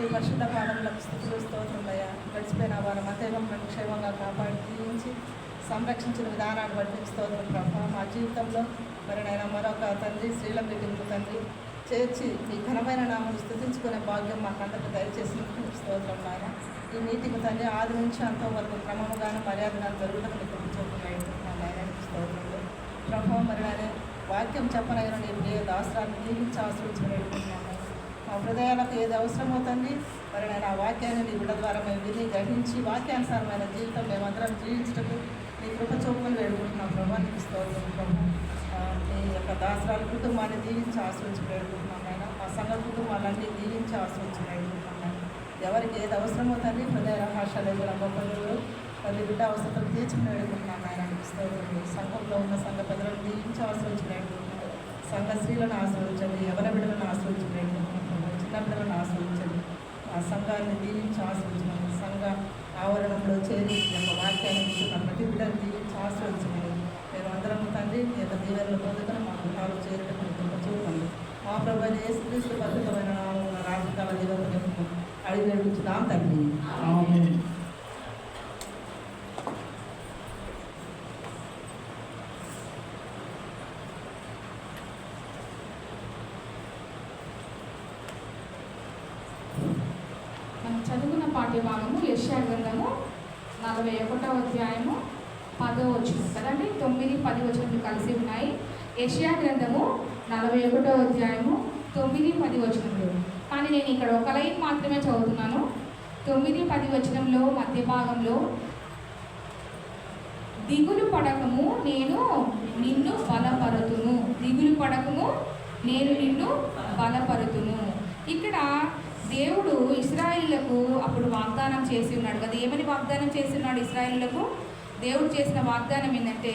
ఈ పరిశుద్ధ కాలంలోకి స్థితులు స్తోత్రులయ్యా. గడిచిపోయిన వారం అంతేగా క్షేమంగా కాపాడి జీవించి సంరక్షించిన విధానాన్ని బట్టి స్తోత్రం ప్రభావ. మా జీవితంలో మరి నేను మరొక తండ్రి స్త్రీల మీటింగ్ తండ్రి చేర్చి మీ ఘనమైన నామను స్థుతించుకునే భాగ్యం మాకందరికీ దయచేసినందుకు స్తోత్రం నాయన. ఈ మీటింగ్ తండ్రి ఆది నుంచి అంతవరకు క్రమముగాను మర్యాదగా జరుగుతుంది మీకు చూపుతున్నాను ఆయన స్తోత్రంలో ప్రభావం. మరి ఆయన వాక్యం చెప్పనైన నీ దాస్త్రాన్ని జీవించి ఆశ్రయించుకునేట్టున్నాను. మా హృదయాలకు ఏది అవసరమో తండ్రి మరి నేను ఆ వాక్యాన్ని నీ బిడ్డ ద్వారా మేము విని గ్రహించి వాక్యానుసారమైన జీవితం మేమందరం జీవించటకు నీ కృప చూపులు వేడుకుంటున్నాం ప్రభావ. నీకు స్తోత్రం ప్రభావ. నీ యొక్క దాసరాల కుటుంబాన్ని దీవించి ఆశ్రయించి వేడుకుంటున్నాం ఆయన. మా సంఘ కుటుంబాలన్నీ దీవించి ఆశ్రయించి వేడుకుంటున్నాం ఆయన. ఎవరికి ఏది అవసరమో తండ్రి హృదయ రహస్యాలు నమ్మకలు తల్లి బిడ్డ అవసరం తీర్చుకుని వేడుకుంటున్నాం ఆయన. నీకు స్తోత్రం. సంఘంలో ఉన్న సంఘ పెద్దలను దీవించి ఆశ్రయించి వేడుకుంటున్నాం. సంఘ స్త్రీలను ఆశ్రయించండి, ఎవరి బిడ్డలను ఆశ్రయించి వేడుకుంటున్నాం. చిన్న బిడ్డలను ఆశ్రయించండి. ఆ సంఘాన్ని దీవించి ఆశ్రయించండి. సంఘ ఆవరణంలో చేరి యొక్క వాక్యాన్ని వింటున్న ప్రతి బిడ్డను దీవించి ఆశ్రయించండి. మేము అందరం తండ్రి ఈ యొక్క దీవెనలు పొందుకొని మా గృహాలు చేరుకుంటున్న చూడండి. మా ప్రభు యేసుక్రీస్తు పరిశుద్ధమైన నామమున రాజకాల దీవెనలు అడిగి వేడుకుంటున్నాం తండ్రి. చదువుకున్న పాఠ్యభాగము యెషయా గ్రంథము 41వ అధ్యాయము 10వ వచనం కదండి. 9, 10 వచనాలు కలిసి ఉన్నాయి. యెషయా గ్రంథము 41వ అధ్యాయము 9, 10 వచనంలో. కానీ నేను ఇక్కడ ఒక లైన్ మాత్రమే చదువుతున్నాను. 9, 10 వచనంలో మధ్య భాగంలో దిగులు పడకము నేను నిన్ను బలపరుతును, దిగులు పడకము నేను నిన్ను బలపరుతును. ఇక్కడ దేవుడు ఇశ్రాయేలులకు అప్పుడు వాగ్దానం చేసి ఉన్నాడు కదా. ఏమని వాగ్దానం చేసి ఉన్నాడు ఇశ్రాయేలులకు? దేవుడు చేసిన వాగ్దానం ఏంటంటే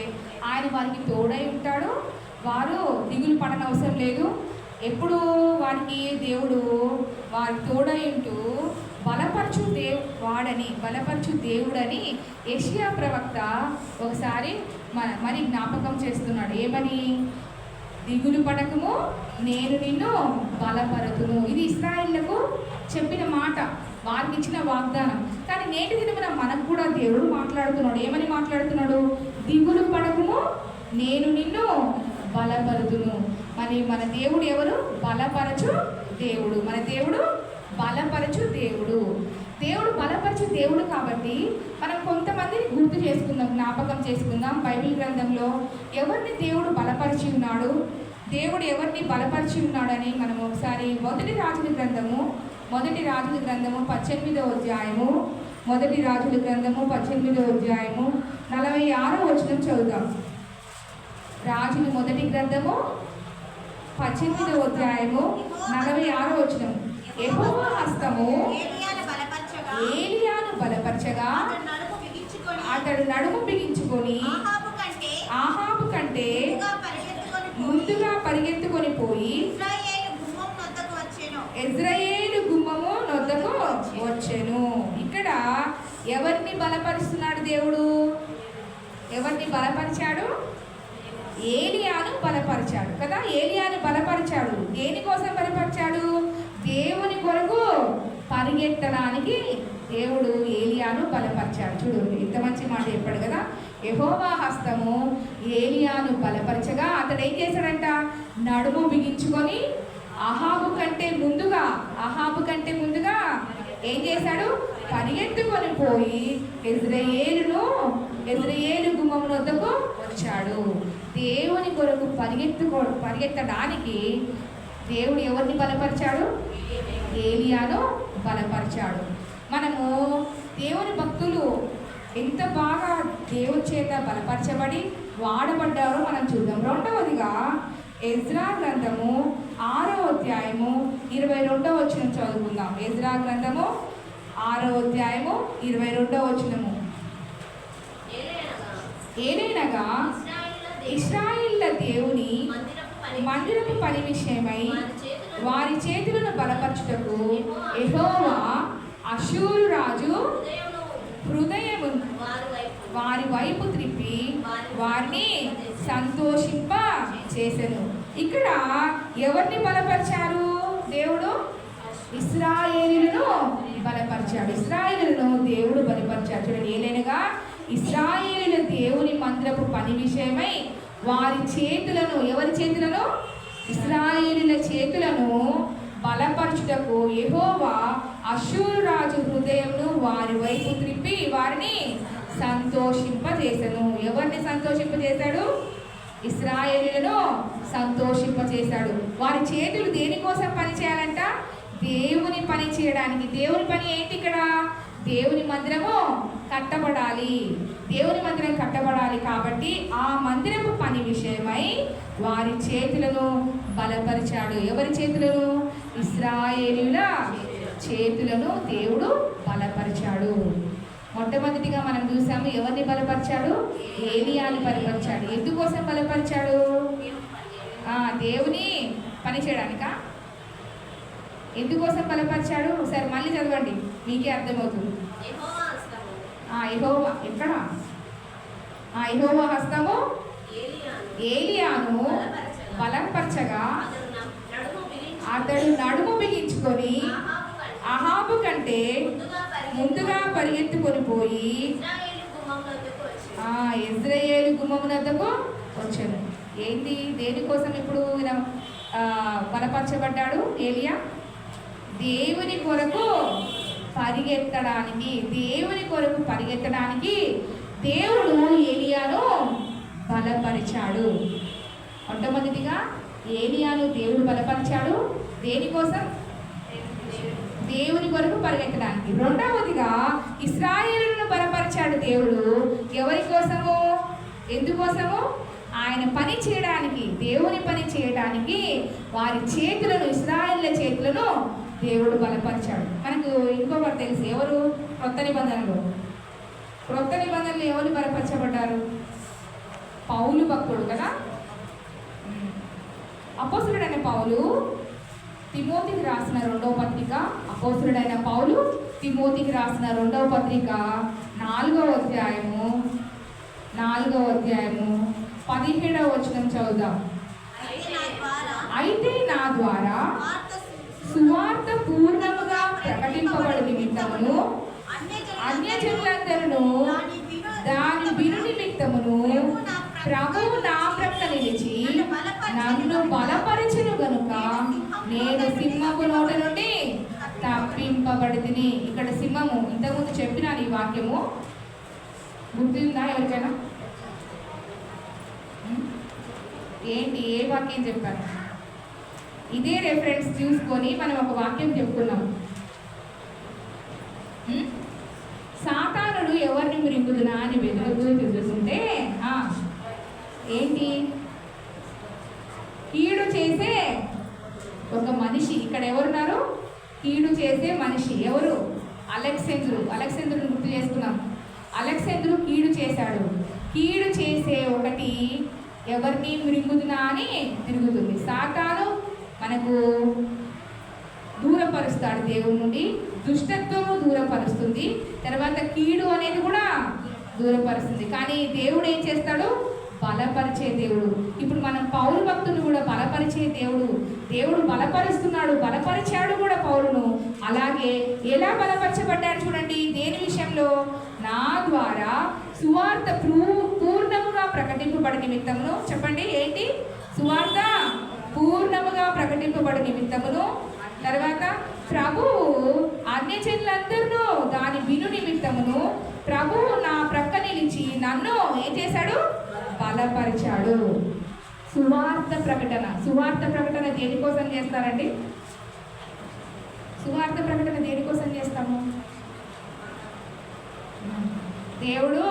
ఆయన వారికి తోడై ఉంటాడు, వారు దిగులు పడనవసరం లేదు. ఎప్పుడు వారికి దేవుడు వారికి తోడై ఉంటూ బలపరచు దేవుడని యెషయా ప్రవక్త ఒకసారి మరి జ్ఞాపకం చేస్తున్నాడు. ఏమని? దిగులు పడకము నేను నిన్ను బలపరుతును. ఇది ఇశ్రాయేలులకు చెప్పిన మాట, వారికి ఇచ్చిన వాగ్దానం. కానీ నేటి దినమున మనకు కూడా దేవుడు మాట్లాడుతున్నాడు. ఏమని మాట్లాడుతున్నాడు? దిగులు పడకము నేను నిన్ను బలపరుతును. మరి మన దేవుడు ఎవరు? బలపరచు దేవుడు. మన దేవుడు బలపరచు దేవుడు. దేవుడు బలపరచు దేవుడు కాబట్టి మనం కొంతమందిని గుర్తు చేసుకుందాం, జ్ఞాపకం చేసుకుందాం. బైబిల్ గ్రంథంలో ఎవరిని దేవుడు బలపరిచి ఉన్నాడు, దేవుడు ఎవరిని బలపరిచి ఉన్నాడని మనం ఒకసారి మొదటి రాజుల గ్రంథము 18వ అధ్యాయము 18వ అధ్యాయము 46వ వచనం చదువుతాం. రాజుల మొదటి గ్రంథము 18వ అధ్యాయము 46వ వచనం. యెహోవా హస్తము ఏలియాను బలపరచగా అతడు నడుము బిగించుకొని ఆహాబు కంటే ముందుగా పరిగెత్తుకొని పోయి ఇజ్రాయేలు గుమ్మము నొద్దకు వచ్చెను. ఇక్కడ ఎవరిని బలపరుస్తున్నాడు దేవుడు? ఎవరిని బలపరిచాడు? ఏలియాను బలపరిచాడు కదా. ఏలియాను బలపరిచాడు. దేనికోసం బలపరిచాడు? దేవుని కొరకు పరిగెత్తడానికి దేవుడు ఏలియాను బలపరిచాడు. చూడు ఇంత మంచి మాట చెప్పాడు కదా. యెహోవా హస్తము ఏలియాను బలపరచగా అతడు ఏం చేశాడంట? నడుము బిగించుకొని అహాబు కంటే ముందుగా ఏం చేశాడు? పరిగెత్తుకొని పోయి ఇజ్రాయేలు గుమ్మము వద్దకు వచ్చాడు. దేవుని కొరకు పరిగెత్తడానికి దేవుడు ఎవరిని బలపరిచాడు? ఏలియాను బలపరిచాడు. మనము దేవుని భక్తులు ఎంత బాగా దేవుని చేత బలపరచబడి వాడబడ్డారో మనం చూద్దాం. రెండవదిగా ఎజ్రా గ్రంథము 6వ అధ్యాయము 22వ వచనం చదువుకుందాం. ఎజ్రా గ్రంథము 6వ అధ్యాయము 22వ వచనము. ఏలైనగా ఇశ్రాయేళ్ల దేవుని మందిరపు పని విషయమై వారి చేతులను బలపరచుటకు యెహోవా అష్షూరు రాజు హృదయము వారి వైపు త్రిప్పి వారిని సంతోషింప చేసెను. ఇక్కడ ఎవరిని బలపరిచారు? దేవుడు ఇశ్రాయేలీయులను బలపరిచాడు. ఇశ్రాయేలును దేవుడు బలపరిచాడు. చూడండి, ఏలైనగా ఇశ్రాయేలు దేవుని మందిరపు పని విషయమై వారి చేతులను, ఎవరి చేతులను? ఇశ్రాయేలుల చేతులను బలపరచుటకు యెహోవా అష్షూరు రాజు హృదయంను వారి వైపు త్రిప్పి వారిని సంతోషింపజేశాను. ఎవరిని సంతోషింపజేశాడు? ఇశ్రాయేలులను సంతోషింపజేశాడు. వారి చేతులు దేనికోసం పని చేయాలంట? దేవుని పని చేయడానికి. దేవుని పని ఏంటి ఇక్కడ? దేవుని మందిరము కట్టబడాలి. దేవుని మందిరం కట్టబడాలి కాబట్టి ఆ మందిరపు పని విషయమై వారి చేతులను బలపరిచాడు. ఎవరి చేతులను? ఇశ్రాయేలుల చేతులను దేవుడు బలపరిచాడు. మొట్టమొదటిగా మనం చూసాము, ఎవరిని బలపరిచాడు? ఏలియాని బలపరిచాడు. ఎందుకోసం బలపరిచాడు? దేవుని పని చేయడానికా? ఎందుకోసం బలపరిచాడు? ఒకసారి మళ్ళీ చదవండి, మీకే అర్థమవుతుంది. యెహోవా ఎక్కడ? యెహోవా హస్తము ఏలియాను బలపరచగా అతడు నడుము బిగించుకొని అహాబు కంటే ముందుగా పరిగెత్తుకొని పోయి ఇశ్రాయేలు గుమ్మమునద్దకు వచ్చాను. ఏంటి? దేనికోసం ఇప్పుడు బలపరచబడ్డాడు ఏలియా? దేవుని కొరకు పరిగెత్తడానికి. దేవుని కొరకు పరిగెత్తడానికి దేవుడు ఏలియాను బలపరిచాడు. మొట్టమొదటిగా ఏలియాను దేవుడు బలపరిచాడు. దేనికోసం? దేవుని కొరకు పరిగెత్తడానికి. రెండవదిగా ఇశ్రాయేలును బలపరిచాడు దేవుడు. ఎవరి కోసము? ఎందుకోసము? ఆయన పని చేయడానికి, దేవుని పని చేయడానికి వారి చేతులను, ఇశ్రాయేలుల చేతులను దేవుడు బలపరిచాడు. మనకు ఇంకొకటి తెలుసు, ఎవరు? క్రొత్త నిబంధనలో ఎవరు బలపరచబడ్డారు? పౌలు భక్తుడు కదా. అపోస్తలుడైన పౌలు తిమోతికి రాసిన 2వ పత్రిక, అపోస్తలుడైన పౌలు తిమోతికి రాసిన 2వ పత్రిక 4వ అధ్యాయము 17వ వచనం చదువుదాం. అయితే నా ద్వారా సువార్త పూర్ణముగా ప్రకటింపబడు నిమిత్తమును అన్యజనులందరూ దాని విను నిమిత్తమును ప్రభువు నా ప్రక్క నిలిచి నన్ను బలపరచును గనుక నేను సింహపు నోట నుండి తప్పింపబడితిని. ఇక్కడ సింహము, ఇంతకుముందు చెప్పినాను ఈ వాక్యము, గుర్తుందా ఎవరికైనా? ఏంటి, ఏ వాక్యం చెప్పాను? ఇదే రెఫరెన్స్ చూసుకొని మనం ఒక వాక్యం చెప్పుకున్నాం. సాతానుడు ఎవరిని మృంగుదునా అని వెతుకుతుంటే ఏంటి? కీడు చేసే ఒక మనిషి. ఇక్కడ ఎవరున్నారు? కీడు చేసే మనిషి. ఎవరు? అలెగ్జాండర్ను గుర్తు చేసుకున్నాం. అలెగ్జాండర్ కీడు చేశాడు. కీడు చేసే ఒకటి ఎవరిని మృంగుదునా అని తిరుగుతుంది. సాతాను మనకు దూరపరుస్తాడు దేవుడి నుండి, దుష్టత్వము దూరపరుస్తుంది, తర్వాత కీడు అనేది కూడా దూరపరుస్తుంది. కానీ దేవుడు ఏం చేస్తాడు? బలపరిచే దేవుడు. ఇప్పుడు మనం పౌలు భక్తుని కూడా బలపరిచే దేవుడు బలపరుస్తున్నాడు, బలపరిచాడు కూడా పౌలును. అలాగే ఎలా బలపరచబడ్డాడు చూడండి. దేని విషయంలో? నా ద్వారా సువార్త పూర్ణముగా ప్రకటింపబడి నిమిత్తమును. చెప్పండి ఏంటి? సువార్త పూర్ణముగా ప్రకటింపబడి నిమిత్తమును, తర్వాత ప్రభువు అన్యజనులందరూ దాని విను నిమిత్తమును ప్రభువు నా ప్రక్క నిలిచి నన్ను ఏం చేశాడు? బలపరిచాడు. సువార్త ప్రకటన దేనికోసం చేస్తారండి? సువార్త ప్రకటన దేనికోసం చేస్తాము? దేవుడు,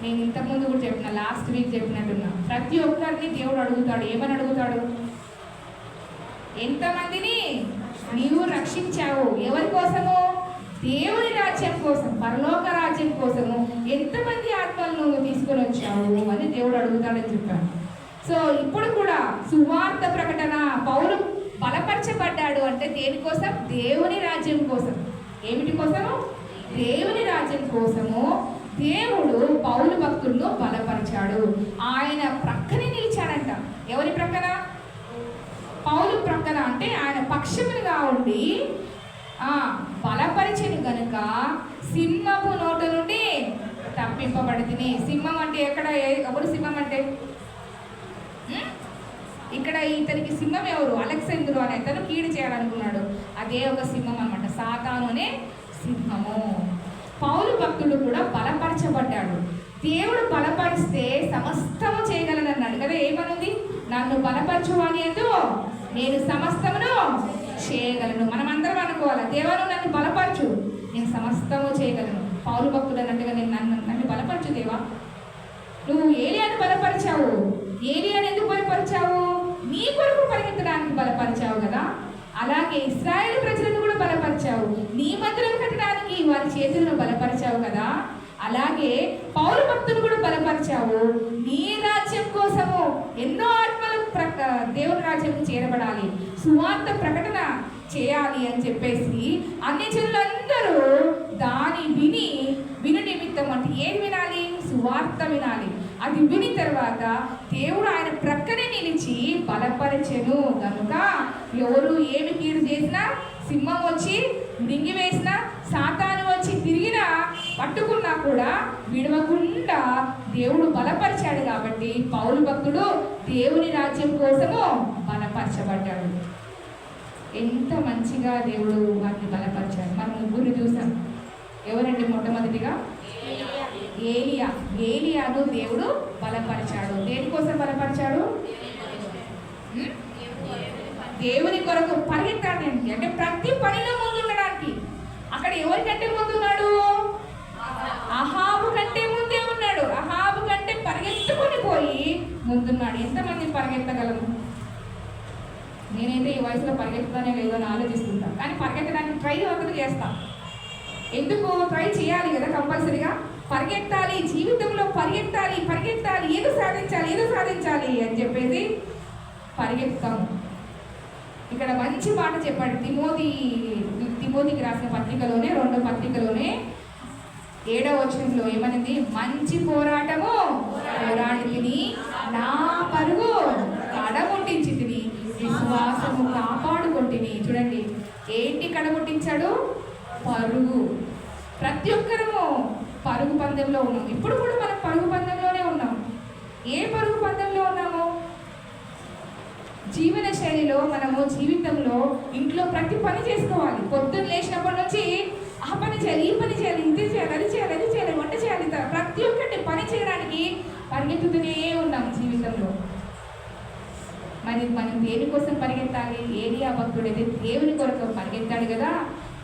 నేను ఇంతకుముందు కూడా చెప్పిన, లాస్ట్ వీక్ చెప్పినట్టున్నా, ప్రతి ఒక్కరిని దేవుడు అడుగుతాడు. ఏమని అడుగుతాడు? ఎంతమందిని నీవు రక్షించావు? ఎవరి కోసము? దేవుని రాజ్యం కోసం, పరలోక రాజ్యం కోసము ఎంతమంది ఆత్మలను తీసుకొని వచ్చావు అని దేవుడు అడుగుతాడని చెప్పాను. సో ఇప్పుడు కూడా సువార్త ప్రకటన పౌలు బలపరచబడ్డాడు అంటే దేనికోసం? దేవుని రాజ్యం కోసం. ఏమిటి కోసము? దేవుని రాజ్యం కోసము దేవుడు పౌలు భక్తులను బలపరిచాడు. ఆయన ప్రక్కనే నిలిచాడంట. ఎవరి ప్రక్కన? పౌలు ప్రక్కన. అంటే ఆయన పక్షములుగా ఉండి బలపరిచెను గనుక సింహపు నోటు నుండి తప్పింపబడితిని. సింహం అంటే ఎక్కడ? ఎవరు సింహం అంటే? ఇక్కడ ఇతనికి సింహం ఎవరు? అలెగ్జాండరు అనే అతను కీడు చేయాలనుకున్నాడు. అదే ఒక సింహం అనమాట, సాతాను అనే సింహము. పౌలు భక్తుడు కూడా బలపరచబడ్డాడు. దేవుడు బలపరిస్తే సమస్తము చేయగలనన్నాడు కదా. ఏమనుంది? నన్ను బలపరచువాని ఎందు నేను సమస్తమును చేయగలను. మనం అందరం అనుకోవాలి, దేవాను నన్ను బలపరచు, నేను సమస్తము చేయగలను. పౌలు భక్తుడు అన్నట్టుగా నన్ను బలపరచు దేవా. నువ్వు ఏలియాను బలపరిచావు. ఏలియాను ఎందుకు బలపరిచావు? నీ కొరకు పరిగెత్తడానికి బలపరిచావు కదా. అలాగే ఇశ్రాయేలు ప్రజలను కూడా బలపరిచావు. నీ మందిరం కట్టడానికి వారి చేతులను బలపరిచావు కదా. అలాగే పౌలు భక్తులు కూడా బలపరిచావు. నీ రాజ్యం కోసము ఎన్నో ఆత్మలు దేవుని రాజ్యం చేరబడాలి, సువార్త ప్రకటన చేయాలి అని చెప్పేసి అన్ని జనులందరూ దాని విను నిమిత్తం అంటే ఏది వినాలి? సువార్త వినాలి. అది విని తర్వాత దేవుడు ఆయన ప్రక్కనే నిలిచి బలపరచెను గనుక ఎవరు ఏమి కీడు చేసినా, సింహం వచ్చి మృంగి వేసినా, సాతాను వచ్చి తిరిగినా, పట్టుకున్నా కూడా విడవకుండా దేవుడు బలపరిచాడు. కాబట్టి పౌలు భక్తుడు దేవుని రాజ్యం కోసము బలపరచబడ్డాడు. ఎంత మంచిగా దేవుడు వారిని బలపరిచాడు. మనం ముగ్గురు చూసాం. ఎవరండి? మొట్టమొదటిగా ఏలియాను దేవుడు బలపరిచాడు. దేనికోసం బలపరిచాడు? దేవుని కొరకు పరిగెత్తడానికి, అంటే ప్రతి పనిలో ముందుండడానికి. అక్కడ ఎవరికంటే ముందున్నాడు? అహాబు కంటే ముందే ఉన్నాడు. అహాబు కంటే పరిగెత్తుకొని పోయి ముందున్నాడు. ఎంతమంది పరిగెత్తగలము? నేనైతే ఈ వయసులో పరిగెత్తుతానే లేదో అని ఆలోచిస్తుంటాను. కానీ పరిగెత్తడానికి ట్రై ఒకటి చేస్తాను. ఎందుకు? ట్రై చేయాలి కదా, కంపల్సరీగా పరిగెత్తాలి, జీవితంలో పరిగెత్తాలి, ఏదో సాధించాలి అని చెప్పేసి పరిగెత్తాము. ఇక్కడ మంచి మాట చెప్పాడు తిమోతికి రాసిన పత్రికలోనే, 2వ పత్రికలోనే 7వ వచనంలో ఏమనింది? మంచి పోరాటము పోరాడి తిని, నా పరుగు కడముట్టించి తిని, విశ్వాసము కాపాడుకొంటిని. చూడండి, ఏంటి కడముట్టించాడు? పరుగు. ప్రతి ఒక్కరము పరుగు పందెంలో ఉన్నాం. ఇప్పుడు కూడా మనం పరుగు పందెంలోనే ఉన్నాం. ఏ పరుగు పందెంలో ఉన్నాము? జీవన శైలిలో మనము జీవితంలో ఇంట్లో ప్రతి పని చేసుకోవాలి. పొద్దున్న లేచినప్పటి నుంచి ఆ పని చేయాలి, ఈ పని చేయాలి, ఇది చేయాలి, అది చేయాలి, వంట చేయాలి. ప్రతి ఒక్కటి పని చేయడానికి పరిగెత్తుతూనే ఉన్నాం జీవితంలో. మరి మనం దేనికోసం పరిగెత్తాలి? ఏలియా భక్తుడైతే దేవుని కొరకు పరిగెత్తాడు కదా.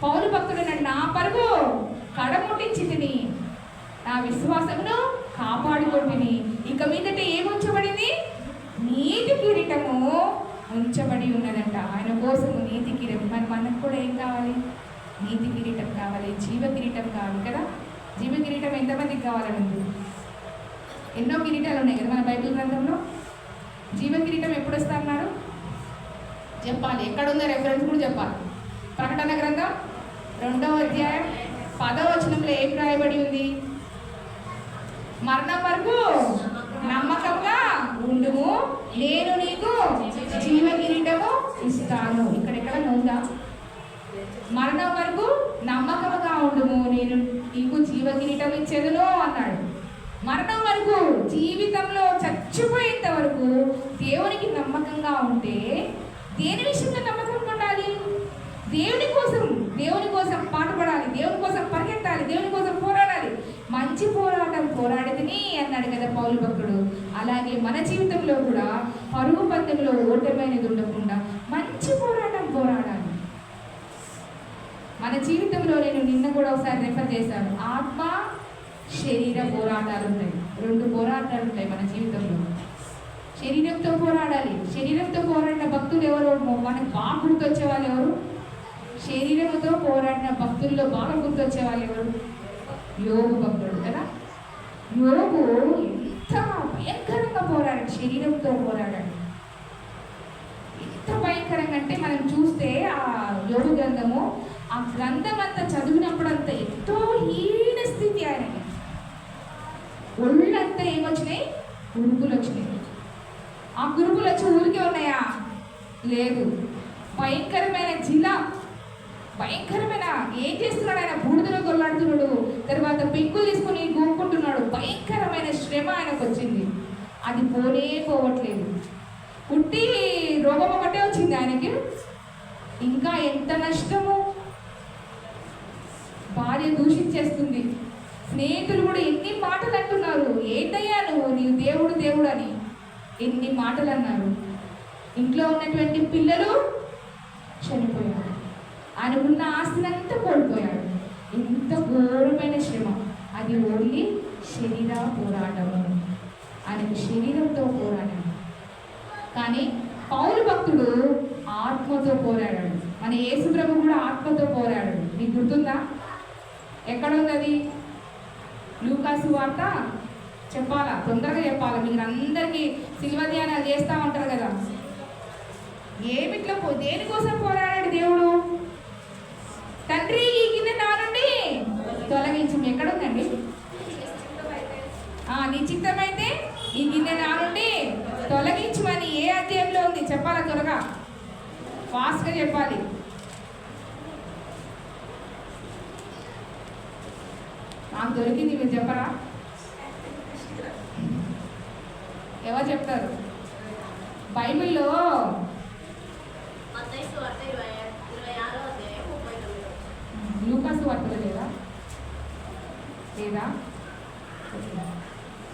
పౌలు భక్తుడు నా పరుగు కడముట్టించి తిని, నా విశ్వాసమును కాపాడుకొంటిని. ఇక మీదట ఏముంచబడింది? నీతి కిరీటము ఉంచబడి ఉన్నదంట. ఆయన కోసము నీతి కిరీటం. మరి మనకు కూడా ఏం కావాలి? నీతి కిరీటం కావాలి, జీవ కిరీటం కావాలి కదా. జీవ కిరీటం ఎంతమందికి కావాలని? ఎన్నో కిరీటాలు ఉన్నాయి కదా మన బైబిల్ గ్రంథంలో. జీవ కిరీటం ఎప్పుడు వస్తా అన్నారు? చెప్పాలి. ఎక్కడుందో రెఫరెన్స్ కూడా చెప్పాలి. ప్రకటన గ్రంథం 2వ అధ్యాయం 10వ వచనంలో ఏం రాయబడి ఉంది? మరణం వరకు నమ్మకంగా ఉండుము, నేను నీకు జీవ కిరీటము ఇస్తాను. ఇక్కడెక్కడ ఉందా? మరణం వరకు నమ్మకంగా ఉండుము, నేను నీకు జీవ కిరీటం ఇచ్చేదను అన్నాడు. మరణం వరకు, జీవితంలో చచ్చిపోయేంత వరకు దేవునికి నమ్మకంగా ఉంటే దేని విషయంలో నమ్మకంగా ఉండాలి? దేవుని కోసం పాటుపడాలి, దేవుని కోసం పరిగెత్తాలి, దేవుని కోసం పోరాడాలి. మంచి పోరాటం పోరాడితిని అన్నాడు కదా పౌలు భక్తుడు. అలాగే మన జీవితంలో కూడా పరుగు పందెంలో ఓటమైనది ఉండకుండా మంచి పోరాటం పోరాడాలి. మన జీవితంలో నేను నిన్న కూడా ఒకసారి రెఫర్ చేశాను. ఆత్మ శరీర పోరాటాలు ఉంటాయి. 2 పోరాటాలు ఉంటాయి మన జీవితంలో. శరీరంతో పోరాడాలి. శరీరంతో పోరాడిన భక్తులు ఎవరు? మనకు బాగా గుర్తొచ్చే వాళ్ళు ఎవరు? శరీరంతో పోరాడిన భక్తుల్లో బాగా గుర్తొచ్చే వాళ్ళు ఎవరు? యోగు భక్తుడు కదా. యోగు ఎంత భయంకరంగా పోరాడాడు, శరీరంతో పోరాడాడు. ఎంత భయంకరంగా అంటే మనం చూస్తే ఆ యోగు గ్రంథము, ఆ గ్రంథం అంతా చదివినప్పుడంతా ఎంతో హీన స్థితి ఆయనకి. ఒళ్ళంతా ఏమొచ్చినాయి? గురుకులు వచ్చినాయి. ఆ గురుకులు వచ్చి ఊరికే ఉన్నాయా? లేదు. భయంకరమైన జిల, భయంకరమైన ఏం చేస్తున్నాడు ఆయన? బూడిదలో కొల్లాడుతున్నాడు, తర్వాత పెంకులు తీసుకొని గోక్కుంటున్నాడు. భయంకరమైన శ్రమ ఆయనకు వచ్చింది. అది పోవట్లేదు. పుట్టి రోగం ఒకటే వచ్చింది ఆయనకి. ఇంకా ఎంత నష్టము! భార్య దూషించేస్తుంది, స్నేహితులు కూడా ఎన్ని మాటలు అంటున్నారు. ఏంటయ్యా నీవు దేవుడు అని ఎన్ని మాటలు అన్నారు. ఇంట్లో ఉన్నటువంటి పిల్లలు చనిపోయాడు, ఆయనకున్న ఆస్తినంతా కోల్పోయాడు. ఎంత ఘోరమైన శ్రమ! అది ఓన్లీ శరీర పోరాటము, ఆయనకు శరీరంతో పోరాటం. కానీ పౌలు భక్తుడు ఆత్మతో పోరాడాడు. మన యేసు ప్రభు కూడా ఆత్మతో పోరాడాడు. మీకు గుర్తుందా? ఎక్కడ ఉంది అది? లూకాసు వార్త చెప్పాలా? తొందరగా చెప్పాలా? మీరు అందరికీ శిల్వ ధ్యానాలు చేస్తూ ఉంటారు కదా. ఏమిట్లో దేనికోసం పోరాడాడు దేవుడు? తండ్రి ఈ కింద నా నుండి తొలగించు. ఎక్కడ ఉందండి? నీ చిత్తమైతే ఈ గిన్నె నా నుండి తొలగించమని ఏ అధ్యాయంలో ఉంది? చెప్పాలా? త్వరగా ఫాస్ట్గా చెప్పాలి. నాకు దొరికింది, మీరు చెప్పరా? ఎవరు చెప్తారు? బైబిల్లో లూకాసు వార్తలో లేదా?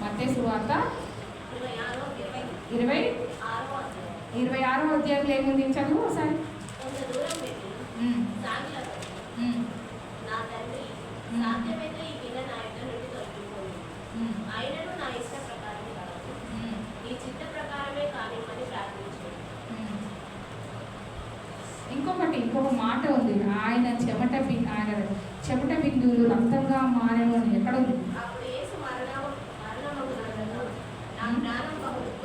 మత్తయి సువార్త 26వ అధ్యాయంలో ఏముంది? చదువు ఒకసారి. ఇంకొక మాట ఉంది. ఆయన చెమట బిందువులు రక్తంగా మారేను అని ఎక్కడ ఉంది?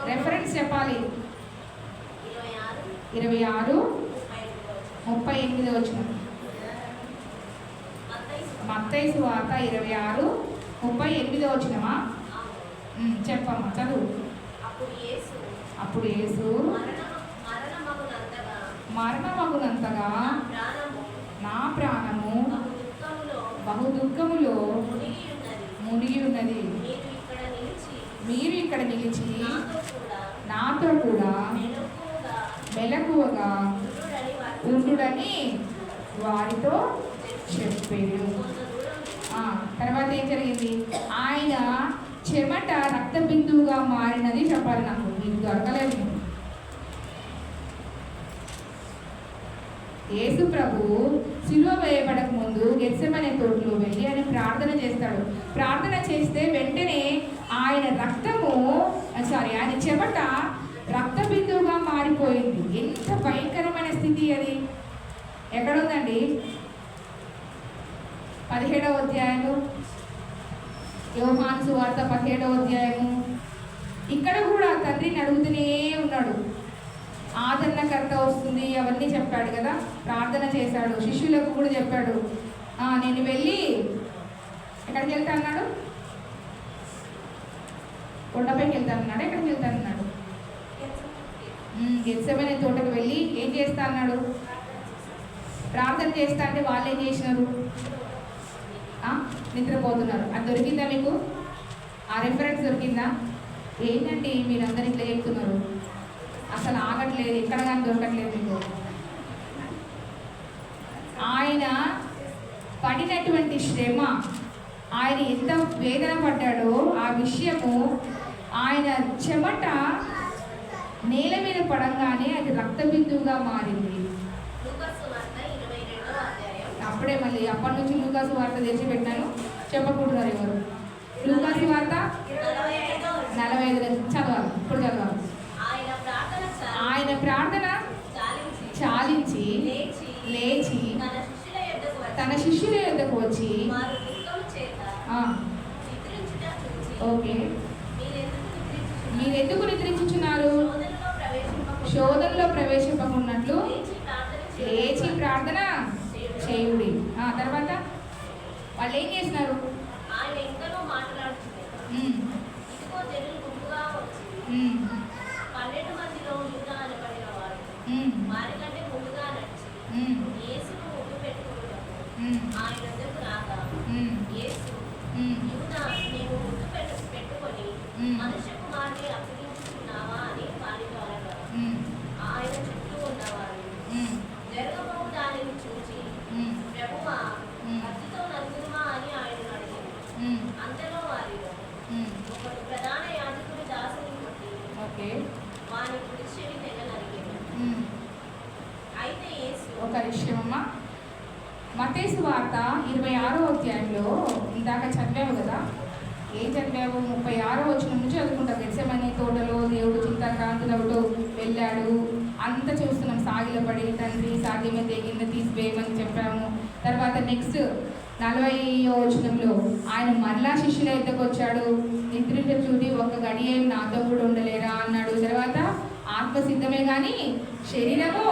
రెఫరెన్స్ చెప్పాలి. 26:38 వచ్చిన మత్తయి సువార్త 26:38 వచ్చినమా? చెప్పమ్మా, చదువు. అప్పుడు యేసు మరణమగునంతగా నా ప్రాణము బహు దుఃఖములో మునిగి ఉన్నది. మీరు ఇక్కడ నిలిచి నాతో కూడా మెలకువగా ఉండుడని వారితో చెప్పారు. తర్వాత ఏం జరిగింది? ఆయన చెమట రక్త బిందువుగా మారినది చెప్పాలి. నాకు మీకు దొరకలేదు. యేసు ప్రభు సిలువ వేయబడక ముందు గెత్సెమనే తోటలో వెళ్ళి ఆయన ప్రార్థన చేస్తాడు. ప్రార్థన చేస్తే వెంటనే ఆయన ఆయన చెమట రక్త బిందువుగా మారిపోయింది. ఎంత భయంకరమైన స్థితి అది! ఎక్కడుందండి? 17వ అధ్యాయము, యోహాను సువార్త 17వ అధ్యాయము. ఇక్కడ కూడా తండ్రిని అడుగుతూనే ఉన్నాడు. ఆదరణకర్త వస్తుంది అవన్నీ చెప్పాడు కదా, ప్రార్థన చేశాడు. శిష్యులకు కూడా చెప్పాడు, నేను వెళ్ళి ఎక్కడికి వెళ్తా అన్నాడు? కొండపైకి వెళ్తానన్నాడు. ఎక్కడికి వెళ్తానన్నాడు? గెత్సెమనే తోటకు వెళ్ళి ఏం చేస్తా అన్నాడు? ప్రార్థన చేస్తా అంటే వాళ్ళు ఏం చేసినారు? నిద్రపోతున్నారు. అది దొరికిందా మీకు? ఆ రెఫరెన్స్ దొరికిందా? ఏంటండి మీరందరూ ఇట్లా చెప్తున్నారు? అసలు ఆగట్లేదు, ఎక్కడ కానీ దొరకట్లేదు మీకు. ఆయన పడినటువంటి శ్రమ, ఆయన ఎంత వేదన పడ్డాడో ఆ విషయము, ఆయన చెమట నేల మీద పడంగానే అది రక్త బిందువుగా మారింది. అప్పుడే మళ్ళీ అప్పటి నుంచి లూకాసు వార్త తెచ్చిపెట్టాను, చెప్పకుంటున్నారు ఎవరు. లూకాసు వార్త 45 చదవాలి. ఇప్పుడు చదవాలి. ఆయన ప్రార్థన చాలించి లేచి తన శిష్యుల యొద్దకు వచ్చి, ఓకే, మీరెందుకు నిద్రించుచున్నారు? శోధనలో ప్రవేశింపకున్నట్లు లేచి ప్రార్థన చేయుడి. తర్వాత వాళ్ళు ఏం చేసినారు? యేసును ముద్దు పెట్టుకున్నప్పుడు ఉమ్, ఆయన వద్దకు రాగా ఉమ్, యేసు ఉమ్, యూదా నీవు ముద్దు పెట్టుకొని ఉమ్, మనుష్య కుమారుని అప్పగించుకున్నావా అని వారితో అనగా ఉమ్, ఆయన చుట్టూ ఉన్నవారు ఉమ్, జరగబోవు దానిని చూచి ఉమ్, ప్రభువా ఉమ్, కత్తితో నరుగుమా అని ఆయన అడిగారు. ఉమ్, అంతలో వారిలో ఉమ్. ఒకడు ప్రధాన యాజకుడి దాసుని కొట్టి ఓకే. వాని కుడి చెవి తెగ నరిగాడు. ఉమ్. అయితే యేసు ఒక విషయం అమ్మా, మత్తయి వార్త 26వ అధ్యాయంలో ఇందాక చదివావు కదా, ఏం చదివావు? 36వ వచనం నుంచి చదువుకుంటాం. గెత్సెమనే తోటలో దేవుడు చింతాక్రాంతులవుతూ వెళ్ళాడు, అంత చూస్తున్నాం. సాగిలపడి తండ్రి సాధ్యమైతే గిన్నె తీసివేయమని చెప్పాము. తర్వాత నెక్స్ట్ 40వ వచనంలో ఆయన మరలా శిష్యుల ఎద్దకు వచ్చాడు. నిద్రింట చూడి ఒక గడియ నాతో కూడా ఉండలేరా అన్నాడు. తర్వాత ఆత్మ సిద్ధమే కానీ శరీరము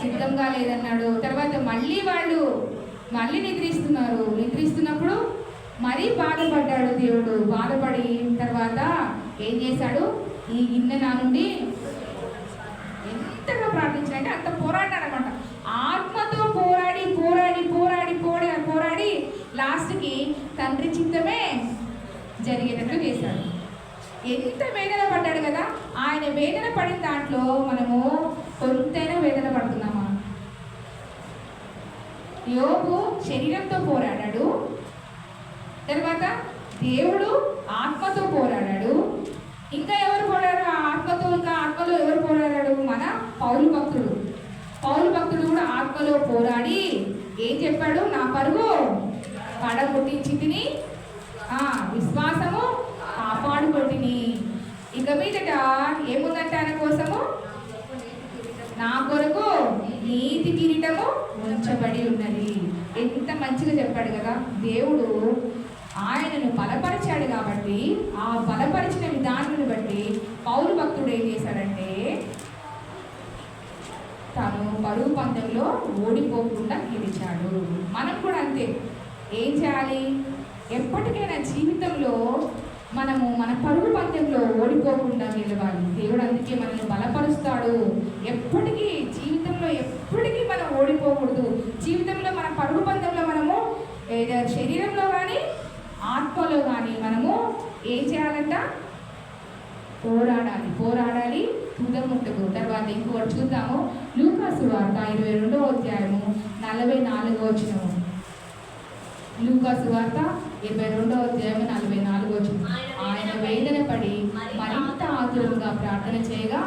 సిద్ధంగా లేదన్నాడు. తర్వాత మళ్ళీ నిద్రిస్తున్నప్పుడు మరీ బాధపడ్డాడు దేవుడు. బాధపడి తర్వాత ఏం చేశాడు? ఈ గిన్నె నా నుండి ఎంతగా ప్రార్థించాడంటే అంత పోరాడాడు అనమాట. ఆత్మతో పోరాడి లాస్ట్కి తండ్రి చిత్తమే జరిగేటట్లు చేశాడు. ఎంత వేదన పడ్డాడు కదా. ఆయన వేదన పడిన దాంట్లో మనము కొంతైనా వేదన పడుతున్నామా? యోబు శరీరంతో పోరాడాడు, తర్వాత దేవుడు ఆత్మతో పోరాడాడు. ఇంకా ఎవరు పోరాడారు ఆత్మతో? ఇంకా ఆత్మలో ఎవరు పోరాడాడు? మన పౌలు భక్తుడు కూడా ఆత్మలో పోరాడి ఏం చెప్పాడు? నా పరుగు పడగొట్టించితిని, విశ్వాసము కాపాడుకొట్టిని. ఇక మీదట ఏముందంటే ఆయన కోసము నా కొరకు నీతి కిరీటము ఉంచబడి ఉన్నది. ఎంత మంచిగా చెప్పాడు కదా దేవుడు. ఆయనను బలపరిచాడు కాబట్టి ఆ బలపరిచిన విధానాన్ని బట్టి పౌలు భక్తుడు ఏం చేశాడంటే తను పరుగు పందెంలో ఓడిపోకుండా గెలిచాడు. మనం కూడా అంతే. ఏం చేయాలి? ఎప్పటికైనా జీవితంలో మనము మన పరుగు పందెంలో ఓడిపోకుండా గెలవాలి. దేవుడు అందుకే మనల్ని బలపరుస్తాడు. ఎప్పటికీ జీవితంలో మనం ఓడిపోకూడదు. జీవితంలో మన పరుగు పందెంలో మనము శరీరంలో కానీ ఆత్మలో కానీ మనము ఏం చేయాలంట? పోరాడాలి తుదముట్టకు. తర్వాత ఇంకోటి చూద్దాము. లూకాసు వార్త 22వ అధ్యాయము 44వ వచనము. లూకాసు వార్త 22వ అధ్యాయము 44వ వచనం. ఆయన వేదన పడి మరింత ఆతురంగా ప్రార్థన చేయగా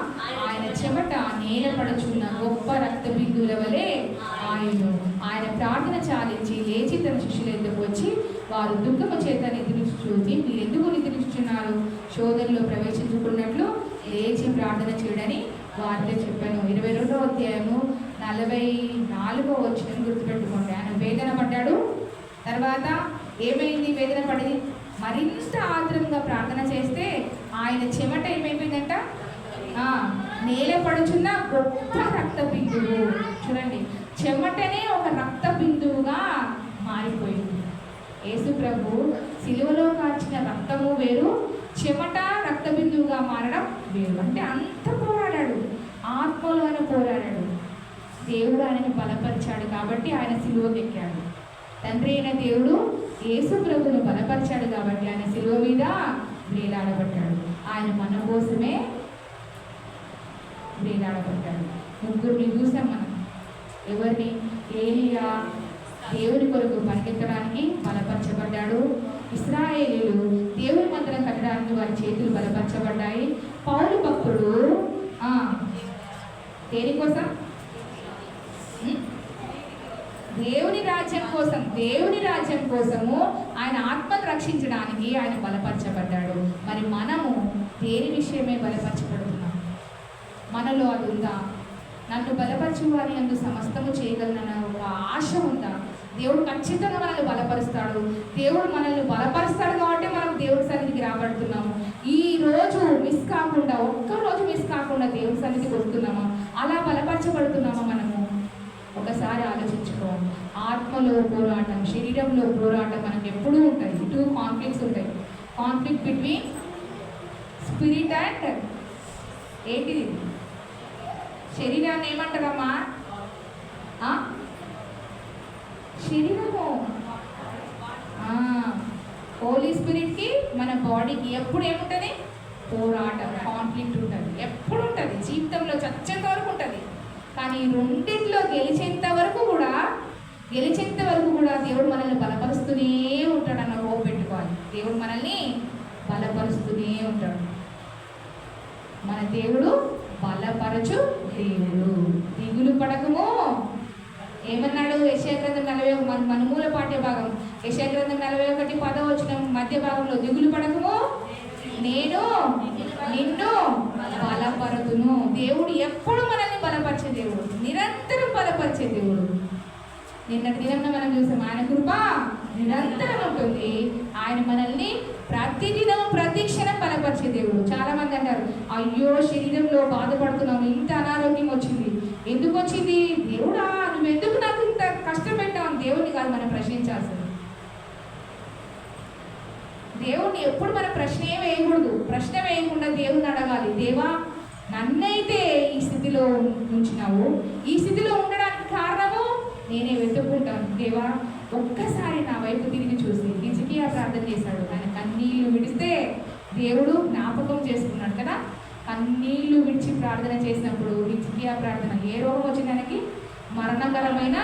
ఆయన చెమట నేలపడుచున్న గొప్ప రక్త బిందువుల వలె ఆయన ప్రార్థన చాలించి లేచి తన శిష్యుల ఎద్దకు వచ్చి వారు దుఃఖము చేత నిద్రించి చూసి మీరెందుకు నిద్రించుచున్నారు? శోధనలో ప్రవేశించుకున్నట్లు లేచి ప్రార్థన చేయడని వారితో చెప్పాను. 22వ అధ్యాయము 44వ వచనం గుర్తుపెట్టుకోండి. ఆయన వేదన పడ్డాడు. తర్వాత ఏమైంది? వేదన పడి మరింత ఆత్రంగా ప్రార్థన చేస్తే ఆయన చెమట ఏమైపోయిందంట? నేల పడుచున్న గొప్ప రక్త బిందువు. చూడండి, చెమటనే ఒక రక్త బిందువుగా మారిపోయింది. యేసు ప్రభు సిలువలో కార్చిన రక్తము వేరు, చెమట రక్త బిందువుగా మారడం వేరు. అంటే అంత పోరాడాడు, ఆత్మలోనే పోరాడాడు. దేవుడు ఆయనను బలపరిచాడు కాబట్టి ఆయన సిలువకు ఎక్కాడు. తండ్రి అయిన దేవుడు యేసు ప్రభువును బలపరిచాడు కాబట్టి ఆయన సిలువ మీద వేలాడబడ్డాడు. ఆయన మన కోసమే వేలాడబడ్డాడు. ముగ్గురిని చూసాం మనం. ఎవరిని? ఏలియా దేవుని కొరకు పరిగెత్తడానికి బలపరచబడ్డాడు. ఇశ్రాయేలీయులు దేవుని మందిరం కట్టడానికి వారి చేతులు బలపరచబడ్డాయి. పౌలు భక్తుడు దేనికోసం? దేవుని రాజ్యం కోసము ఆయన ఆత్మను రక్షించడానికి ఆయన బలపరచబడ్డాడు. మరి మనము దేని విషయమే బలపరచబడుతున్నాం? మనలో అది ఉందా? నన్ను బలపరచు వారి యందు సమస్తము చేయగలనన్న ఒక ఆశ ఉందా? దేవుడు ఖచ్చితంగా మనల్ని బలపరుస్తాడు. దేవుడు మనల్ని బలపరుస్తాడు కాబట్టి మనం దేవుడి సన్నిధికి రాబడుతున్నాము. ఈ రోజు మిస్ కాకుండా, ఒక్కరోజు మిస్ కాకుండా దేవుడి సన్నిధికి వస్తున్నామా? అలా బలపరచబడుతున్నామా మనము? ఒకసారి ఆలోచించుకోవాలి. ఆత్మలో పోరాటం, శరీరంలో పోరాటం మనకు ఎప్పుడూ ఉంటాయి. 2 కాన్ఫ్లిక్ట్స్ ఉంటాయి. కాన్ఫ్లిక్ట్ బిట్వీన్ స్పిరిట్ అండ్ ఏంటిది? శరీరాన్ని ఏమంటారమ్మా? బాడీకి ఎప్పుడు ఏముంటుంది? పోరాటం, కాన్ఫ్లిక్ట్ ఉంటుంది, ఎప్పుడు ఉంటుంది, జీవితంలో చచ్చేంత వరకు ఉంటుంది. కానీ రెండిట్లో గెలిచేంత వరకు కూడా దేవుడు మనల్ని బలపరుస్తూనే ఉంటాడు అన్న హోప్ పెట్టుకోవాలి. దేవుడు మనల్ని బలపరుస్తూనే ఉంటాడు. మన దేవుడు బలపరచు దేవుడు. దిగులు పడకము. ఏమన్నాడు? యెషయా గ్రంథం 41 మన మూల పాఠ్య భాగం. యెషయా గ్రంథం 41:10 మధ్య భాగంలో, దిగులు పడకము, నేను నిన్ను బలపరుతును. దేవుడు ఎప్పుడు మనల్ని బలపరిచే దేవుడు, నిరంతరం బలపరిచే దేవుడు. నిన్నటి దినం మనం చూసాం, ఆయన కృప నిరంతరం ఉంటుంది. ఆయన మనల్ని ప్రతిదినం ప్రతి క్షణం బలపరిచే దేవుడు. చాలా మంది అంటారు, అయ్యో శరీరంలో బాధపడుతున్నాను, ఇంత అనారోగ్యం వచ్చింది, ఎందుకు వచ్చింది? దేవుడా నువ్వు ఎందుకు నాకు ఇంత కష్టం పెట్టావు? దేవుడిని కాదు మనం ప్రశ్నించాల్సింది. దేవుడిని ఎప్పుడు మనం ప్రశ్నే వేయకూడదు. ప్రశ్న వేయకుండా దేవుడిని అడగాలి, దేవా నన్నైతే ఈ స్థితిలో ఉంచినావు, ఈ స్థితిలో ఉండడానికి కారణము నేనే వెతుక్కుంటాను. దేవా ఒక్కసారి నా వైపు తిరిగి చూసి. హిజ్కియా ప్రార్థన చేశాడు, ఆయన కన్నీళ్లు విడిస్తే దేవుడు జ్ఞాపకం చేసుకున్నాడు కదా. కన్నీళ్లు విడిచి ప్రార్థన చేసినప్పుడు హిజ్కియా ప్రార్థన, ఏ రోగం వచ్చింది ఆయనకి? మరణకరమైన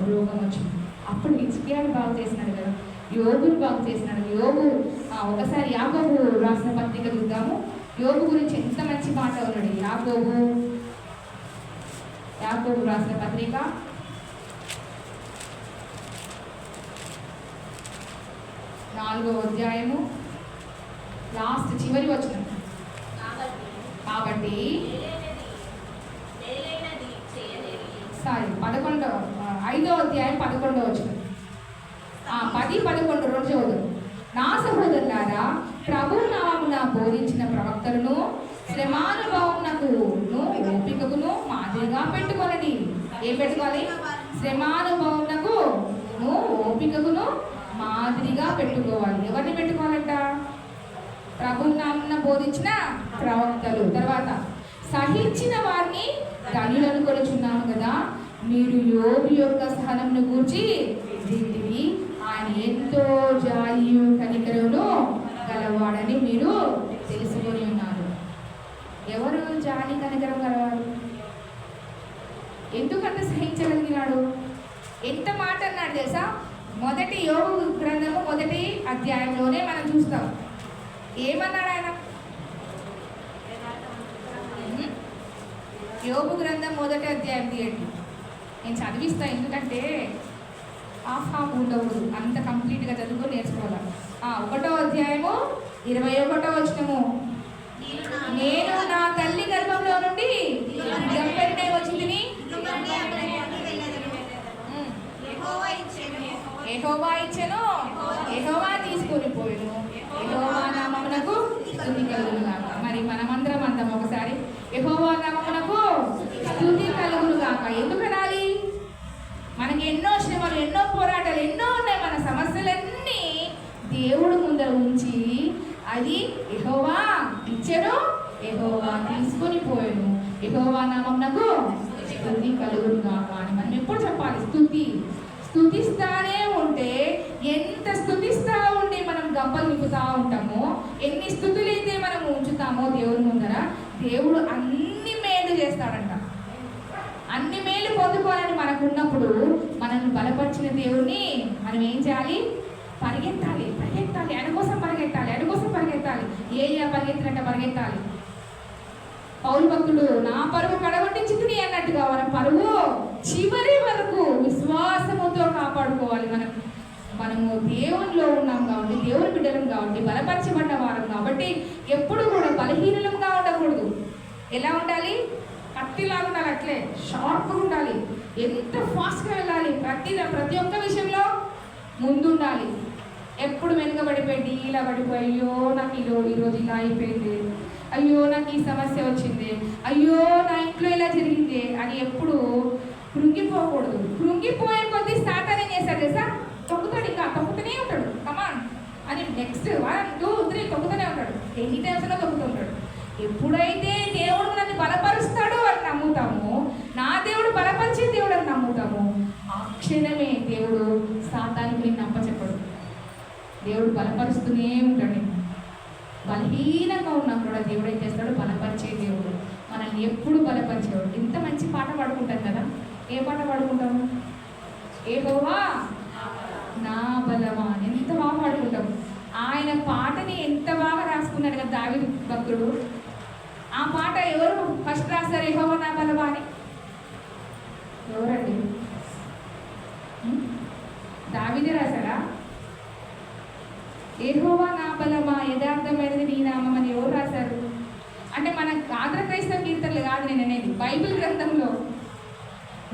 రోగం వచ్చింది. అప్పుడు హిజ్కియాని బాగు చేసినాడు కదా, యోగుని బాగు చేసినాడు. యోగు ఒకసారి యాకోబు రాసిన పత్రిక చూద్దాము. యోగు గురించి ఎంత మంచి మాట ఉన్నాడు. యాకోబు రాసిన పత్రిక 4వ అధ్యాయము లాస్ట్ చివరి వచనం. కాబట్టి 5వ అధ్యాయం 11వ వచనం. 10, 11 రోజు చదువు. నా సహోదరులారా, ప్రభు నామమున బోధించిన ప్రవక్తలను శ్రమానుభవమునకు ఓపికకును మాదిరిగా పెట్టుకొనండి. ఏం పెట్టుకోవాలి? శ్రమానుభవమునకు ఓపికకును మాదిరిగా పెట్టుకోవాలి. ఎవరిని పెట్టుకోవాలంట? ప్రభు నామమున బోధించిన ప్రవక్తలు. తర్వాత సహించిన వారిని ధన్యులను కొలుచున్నాను కదా. మీరు యోబు యొక్క సహనమును గూర్చి వింటివి, ఆయన ఎంతో జాలియు కనికరమును గలవాడని మీరు తెలుసుకొని ఉన్నారు. ఎవరు జాలి కనికరం గలవాడు? ఎందుకంత సహించగలిగినాడు? ఎంత మాట అన్నాడు తెలుసా? మొదటి యోబు గ్రంథము 1వ అధ్యాయంలోనే మనం చూస్తాం. ఏమన్నాడు ఆయన? యోబు గ్రంథం 1వ అధ్యాయం తీయండి, నేను చదివిస్తాను. ఎందుకంటే హాఫ్ ఉండకూడదు, అంత కంప్లీట్గా చదువుకొని నేర్చుకోవాలి. 1వ అధ్యాయము 21వ వచనము. నేను నా తల్లి గర్భంలో నుండి గంపెరినే వచ్చింది, యెహోవా ఇచ్చెను, యెహోవా తీసుకొని పోయెను, యెహోవా నామమునకు స్తుతి కలుగును గాక. మరి మనమందరం అందాం ఒకసారి, యెహోవా నామమునకు స్తుతి కలుగును గాక. ఎందుకు అనాలి? మనకి ఎన్నో శ్రమలు, ఎన్నో పోరాటాలు ఎన్నో ఉన్నాయి. మన సమస్యలన్నీ దేవుడు ముందర ఉంచి, అది యెహోవా ఇచ్చెను, యెహోవా తీసుకొని పోయెను, యెహోవా నామమునకు స్తుతి కలుగును గాక అని మనం ఎప్పుడు చెప్పాలి? స్తుతిస్తానే ఉంటే, ఎంత స్తుతిస్తా ఉండి మనం గంపలు నింపుతా ఉంటామో, ఎన్ని స్తుతులైతే మనం ఉంచుతామో దేవుని ముందర, దేవుడు అన్ని మేలు చేస్తాడంట. అన్ని మేలు పొందుకోవాలని మనకు ఉన్నప్పుడు మనల్ని బలపరిచిన దేవుణ్ణి మనం ఏం చేయాలి? పరిగెత్తాలి, ఆయన కోసం పరిగెత్తాలి. ఏలియా పరిగెత్తినట్ట పరిగెత్తాలి. పౌలు భక్తుడు, నా పరువు కడగొట్టించుకుని అన్నట్టుగా మన పరువు చివరి వరకు విశ్వాసముతో కాపాడుకోవాలి. మనము దేవునిలో ఉన్నాం కాబట్టి, దేవుని బిడ్డలం కాబట్టి, బలపరచబడ్డ వారం కాబట్టి ఎప్పుడు కూడా బలహీనంగా ఉండకూడదు. ఎలా ఉండాలి? కత్తిలాగా ఉండాలి, అట్లే షార్ప్గా ఉండాలి, ఎంత ఫాస్ట్గా వెళ్ళాలి. ప్రతి ఒక్క విషయంలో ముందు ఉండాలి. ఎప్పుడు వెనుకబడిపోయి ఇలా పడిపోయి, అయ్యో నాకు ఈరోజు ఇలా అయిపోయింది, అయ్యో నాకు ఈ సమస్య వచ్చింది, అయ్యో నా ఇంట్లో ఇలా జరిగింది అని ఎప్పుడు కృంగిపోకూడదు. కృంగిపోయే కొద్దీ సాతాను ఏం చేస్తాడు తెలుసా? తొక్కుతాడు, ఇంకా తొక్కుతూనే ఉంటాడు. కమాన్ అని నెక్స్ట్ 1, 2, 3 తొక్కుతూనే ఉంటాడు. ఎన్ని టైమ్స్లో తొక్కుతుంటాడు. ఎప్పుడైతే దేవుడు నన్ను బలపరుస్తాడో అని నమ్ముతాము, నా దేవుడు బలపరిచే దేవుడు అని నమ్ముతాము, ఆ క్షణమే దేవుడు సాతానికి నిన్ను అప్పచెప్పడు. దేవుడు బలపరుస్తూనే ఉంటాడు. బలహీనంగా ఉన్నా కూడా దేవుడు ఏం చేస్తాడు? బలపరిచే దేవుడు, మనల్ని ఎప్పుడు బలపరిచేవాడు. ఇంత మంచి పాట పాడుకుంటాం కదా. ఏ పాట పాడుకుంటాము? యెహోవా నా బలమా, ఎంత బాగా పాడుకుంటాం. ఆయన పాటని ఎంత బాగా రాసుకున్నాడు కదా దావీదు భక్తుడు. ఆ పాట ఎవరు ఫస్ట్ రాశారు? యెహోవా నా బలమా అని ఎవరండి? దావీదే రాశాడా? యెహోవా నా బలమా యథార్థమైనది నీ నామం అని ఎవరు రాశారు? అంటే మన ఆంధ్ర క్రైస్తవ కీర్తనలు కాదు నేను అనేది, బైబిల్ గ్రంథంలో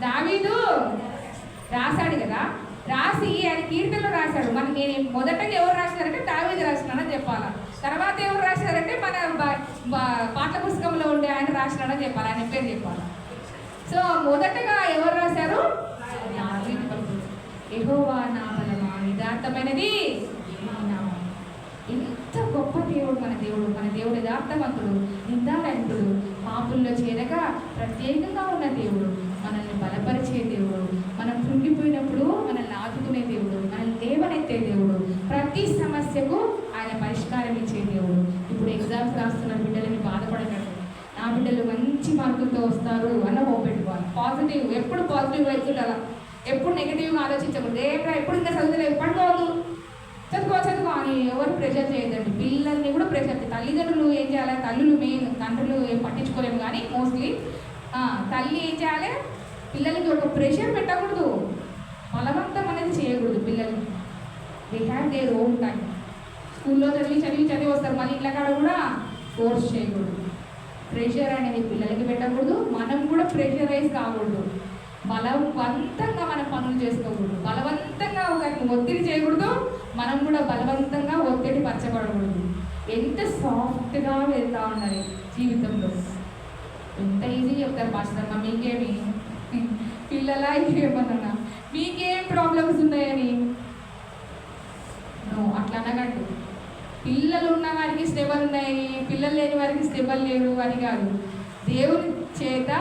దావీదు రాశాడు కదా. రాసి ఆయన కీర్తనలో రాశాడు. మనకి నేను మొదటగా ఎవరు రాశారంటే దావీదు రాసినాడని చెప్పాలా. తర్వాత ఎవరు రాశారంటే మన పాఠ్య పుస్తకంలో ఉండే ఆయన రాసినాడని చెప్పాలి, ఆయన పేరు చెప్పాలి. సో మొదటగా ఎవరు రాశారు? దావీదు భక్తుడు. యెహోవా నా బలమా యథార్థమైనది నీ నామం. ఎంత గొప్ప దేవుడు మన దేవుడు. మన దేవుడు యథార్థవంతుడు, నిందారహితుడు, పాపుల్లో చేరక ప్రత్యేకంగా ఉన్న దేవుడు, మనల్ని బలపరిచే దేవుడు, మనం కృంగిపోయినప్పుడు మనల్ని ఆదుకునే దేవుడు, మనల్ని లేవనెత్తే దేవుడు, ప్రతి సమస్యకు ఆయన పరిష్కారం ఇచ్చే దేవుడు. ఇప్పుడు ఎగ్జామ్స్ రాస్తున్న బిడ్డలని బాధపడకండి. నా బిడ్డలు మంచి మార్కులతో వస్తారు అన్న హోప్ పెట్టుకోవాలి. పాజిటివ్, ఎప్పుడు పాజిటివ్ వెళ్తుండాలా, ఎప్పుడు నెగిటివ్గా ఆలోచించకూడదు. ఎప్పుడు ఇంకా చదువుతలేదు, పడుకోవద్దు, చదువుకో అని ఎవరు ప్రెషర్ చేయదండి. పిల్లల్ని కూడా ప్రెషర్, తల్లిదండ్రులు ఏం చేయాలి? తల్లులు మెయిన్, తండ్రులు ఏం పట్టించుకోలేము కానీ మోస్ట్లీ తల్లి ఏం చేయాలి? పిల్లలకి ఒక ప్రెషర్ పెట్టకూడదు, బలవంతం అనేది చేయకూడదు. పిల్లలకి they have their own time. స్కూల్లో చదివి వస్తారు, మళ్ళీ ఇట్లా కాడ కూడా ఫోర్స్ చేయకూడదు. ప్రెషర్ అనేది పిల్లలకి పెట్టకూడదు, మనం కూడా ప్రెషరైజ్ కాకూడదు. బలవంతంగా మనం పనులు చేసుకోకూడదు, బలవంతంగా ఒకరిని ఒత్తిడి చేయకూడదు, మనం కూడా బలవంతంగా ఒత్తిడి పరచబడకూడదు. ఎంత సాఫ్ట్గా వెళ్తూ ఉండాలి జీవితంలో. ఎంత ఈజీ చెప్తారు పాస్టర్, మీకేమి పిల్లలా ఏమన్నా మీకేం ప్రాబ్లమ్స్ ఉన్నాయని. అట్లా అనగండి. పిల్లలు ఉన్న వారికి శ్రమలు ఉన్నాయి, పిల్లలు లేని వారికి శ్రమలు లేవు అని కాదు. దేవుని చేత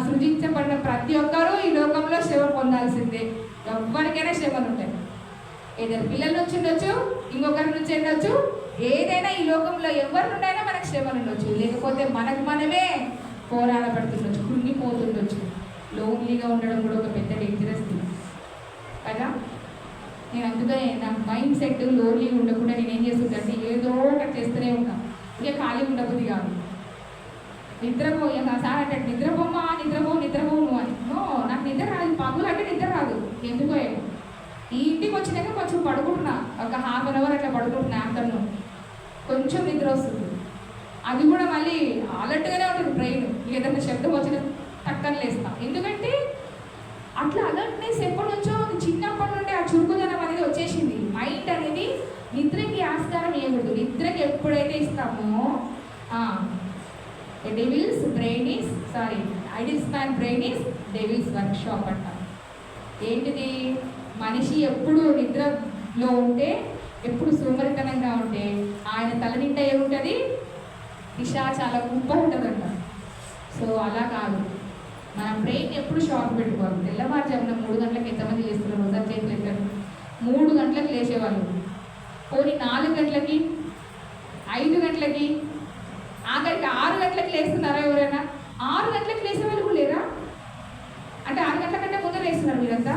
సృజించబడిన ప్రతి ఒక్కరూ ఈ లోకంలో శ్రమ పొందాల్సిందే. ఎవరికైనా శ్రమలు ఉంటాయి. ఏదైనా పిల్లల నుంచి ఉండొచ్చు, ఇంకొకరి నుంచి ఉండొచ్చు, ఏదైనా ఈ లోకంలో ఎవరి నుండైనా మనకు శ్రమలు ఉండొచ్చు. లేకపోతే మనకు మనమే పోరాడబడుతుండొచ్చు, కృంగిపోతుండొచ్చు. లోన్లీగా ఉండడం కూడా ఒక పెద్ద డేంజరస్ థింగ్ కదా. నేను అందుకనే నా మైండ్ సెట్ లోన్లీగా ఉండకుండా నేను ఏం చేస్తుంటే ఏదో ఒకటి చేస్తూనే ఉంటాను. ఇక ఖాళీ ఉండబుద్ధి కాదు. సార్ అంటే నిద్రపోమా, నిద్రపోము అని. నాకు నిద్ర రాదు, పగులు అంటే నిద్ర రాదు, ఎందుకో ఏమో. ఈ ఇంటికి వచ్చినాక కొంచెం పడుకుంటున్నా, ఒక ½ an hour అట్లా పడుకుంటున్నా. ఆఫ్టర్నూన్ కొంచెం నిద్ర వస్తుంది, అది కూడా మళ్ళీ అలర్ట్గానే ఉంటుంది బ్రెయిన్. ఏదైనా శబ్దం వచ్చిన టక్కన లేస్తా. ఎందుకంటే అట్లా అలర్ట్నెస్ ఎప్పటి నుంచో చిన్నప్పటి నుండి ఆ చురుకుదనం అనేది వచ్చేసింది. మైండ్ అనేది నిద్రకి ఆస్కారం ఇవ్వకూడదు. నిద్రకి ఎప్పుడైతే ఇస్తామో idle's man brain is devil's workshop అంట. ఏంటిది? మనిషి ఎప్పుడు నిద్రలో ఉంటే, ఎప్పుడు సోమరితనంగా ఉంటే ఆయన తల నిండా ఏముంటుంది? పిశాచాల కుప్ప ఉంటుందంట. సో అలా కాదు, మన బ్రెయిన్ ఎప్పుడు షార్ప్ పెట్టుకోవాలి. తెల్లవారుజామున 3 గంటలకు ఎంతమంది చేస్తున్నారు? ఒకసారి చేతులు ఎత్తారు. 3 గంటలకు లేచేవాళ్ళు, పోనీ 4 గంటలకి, 5 గంటలకి, ఆఖరికి 6 గంటలకు లేస్తున్నారా ఎవరైనా? 6 గంటలకు లేసే వాళ్ళు కూడా లేరా? అంటే 6 గంటల కంటే ముందు లేస్తున్నారు మీరంతా.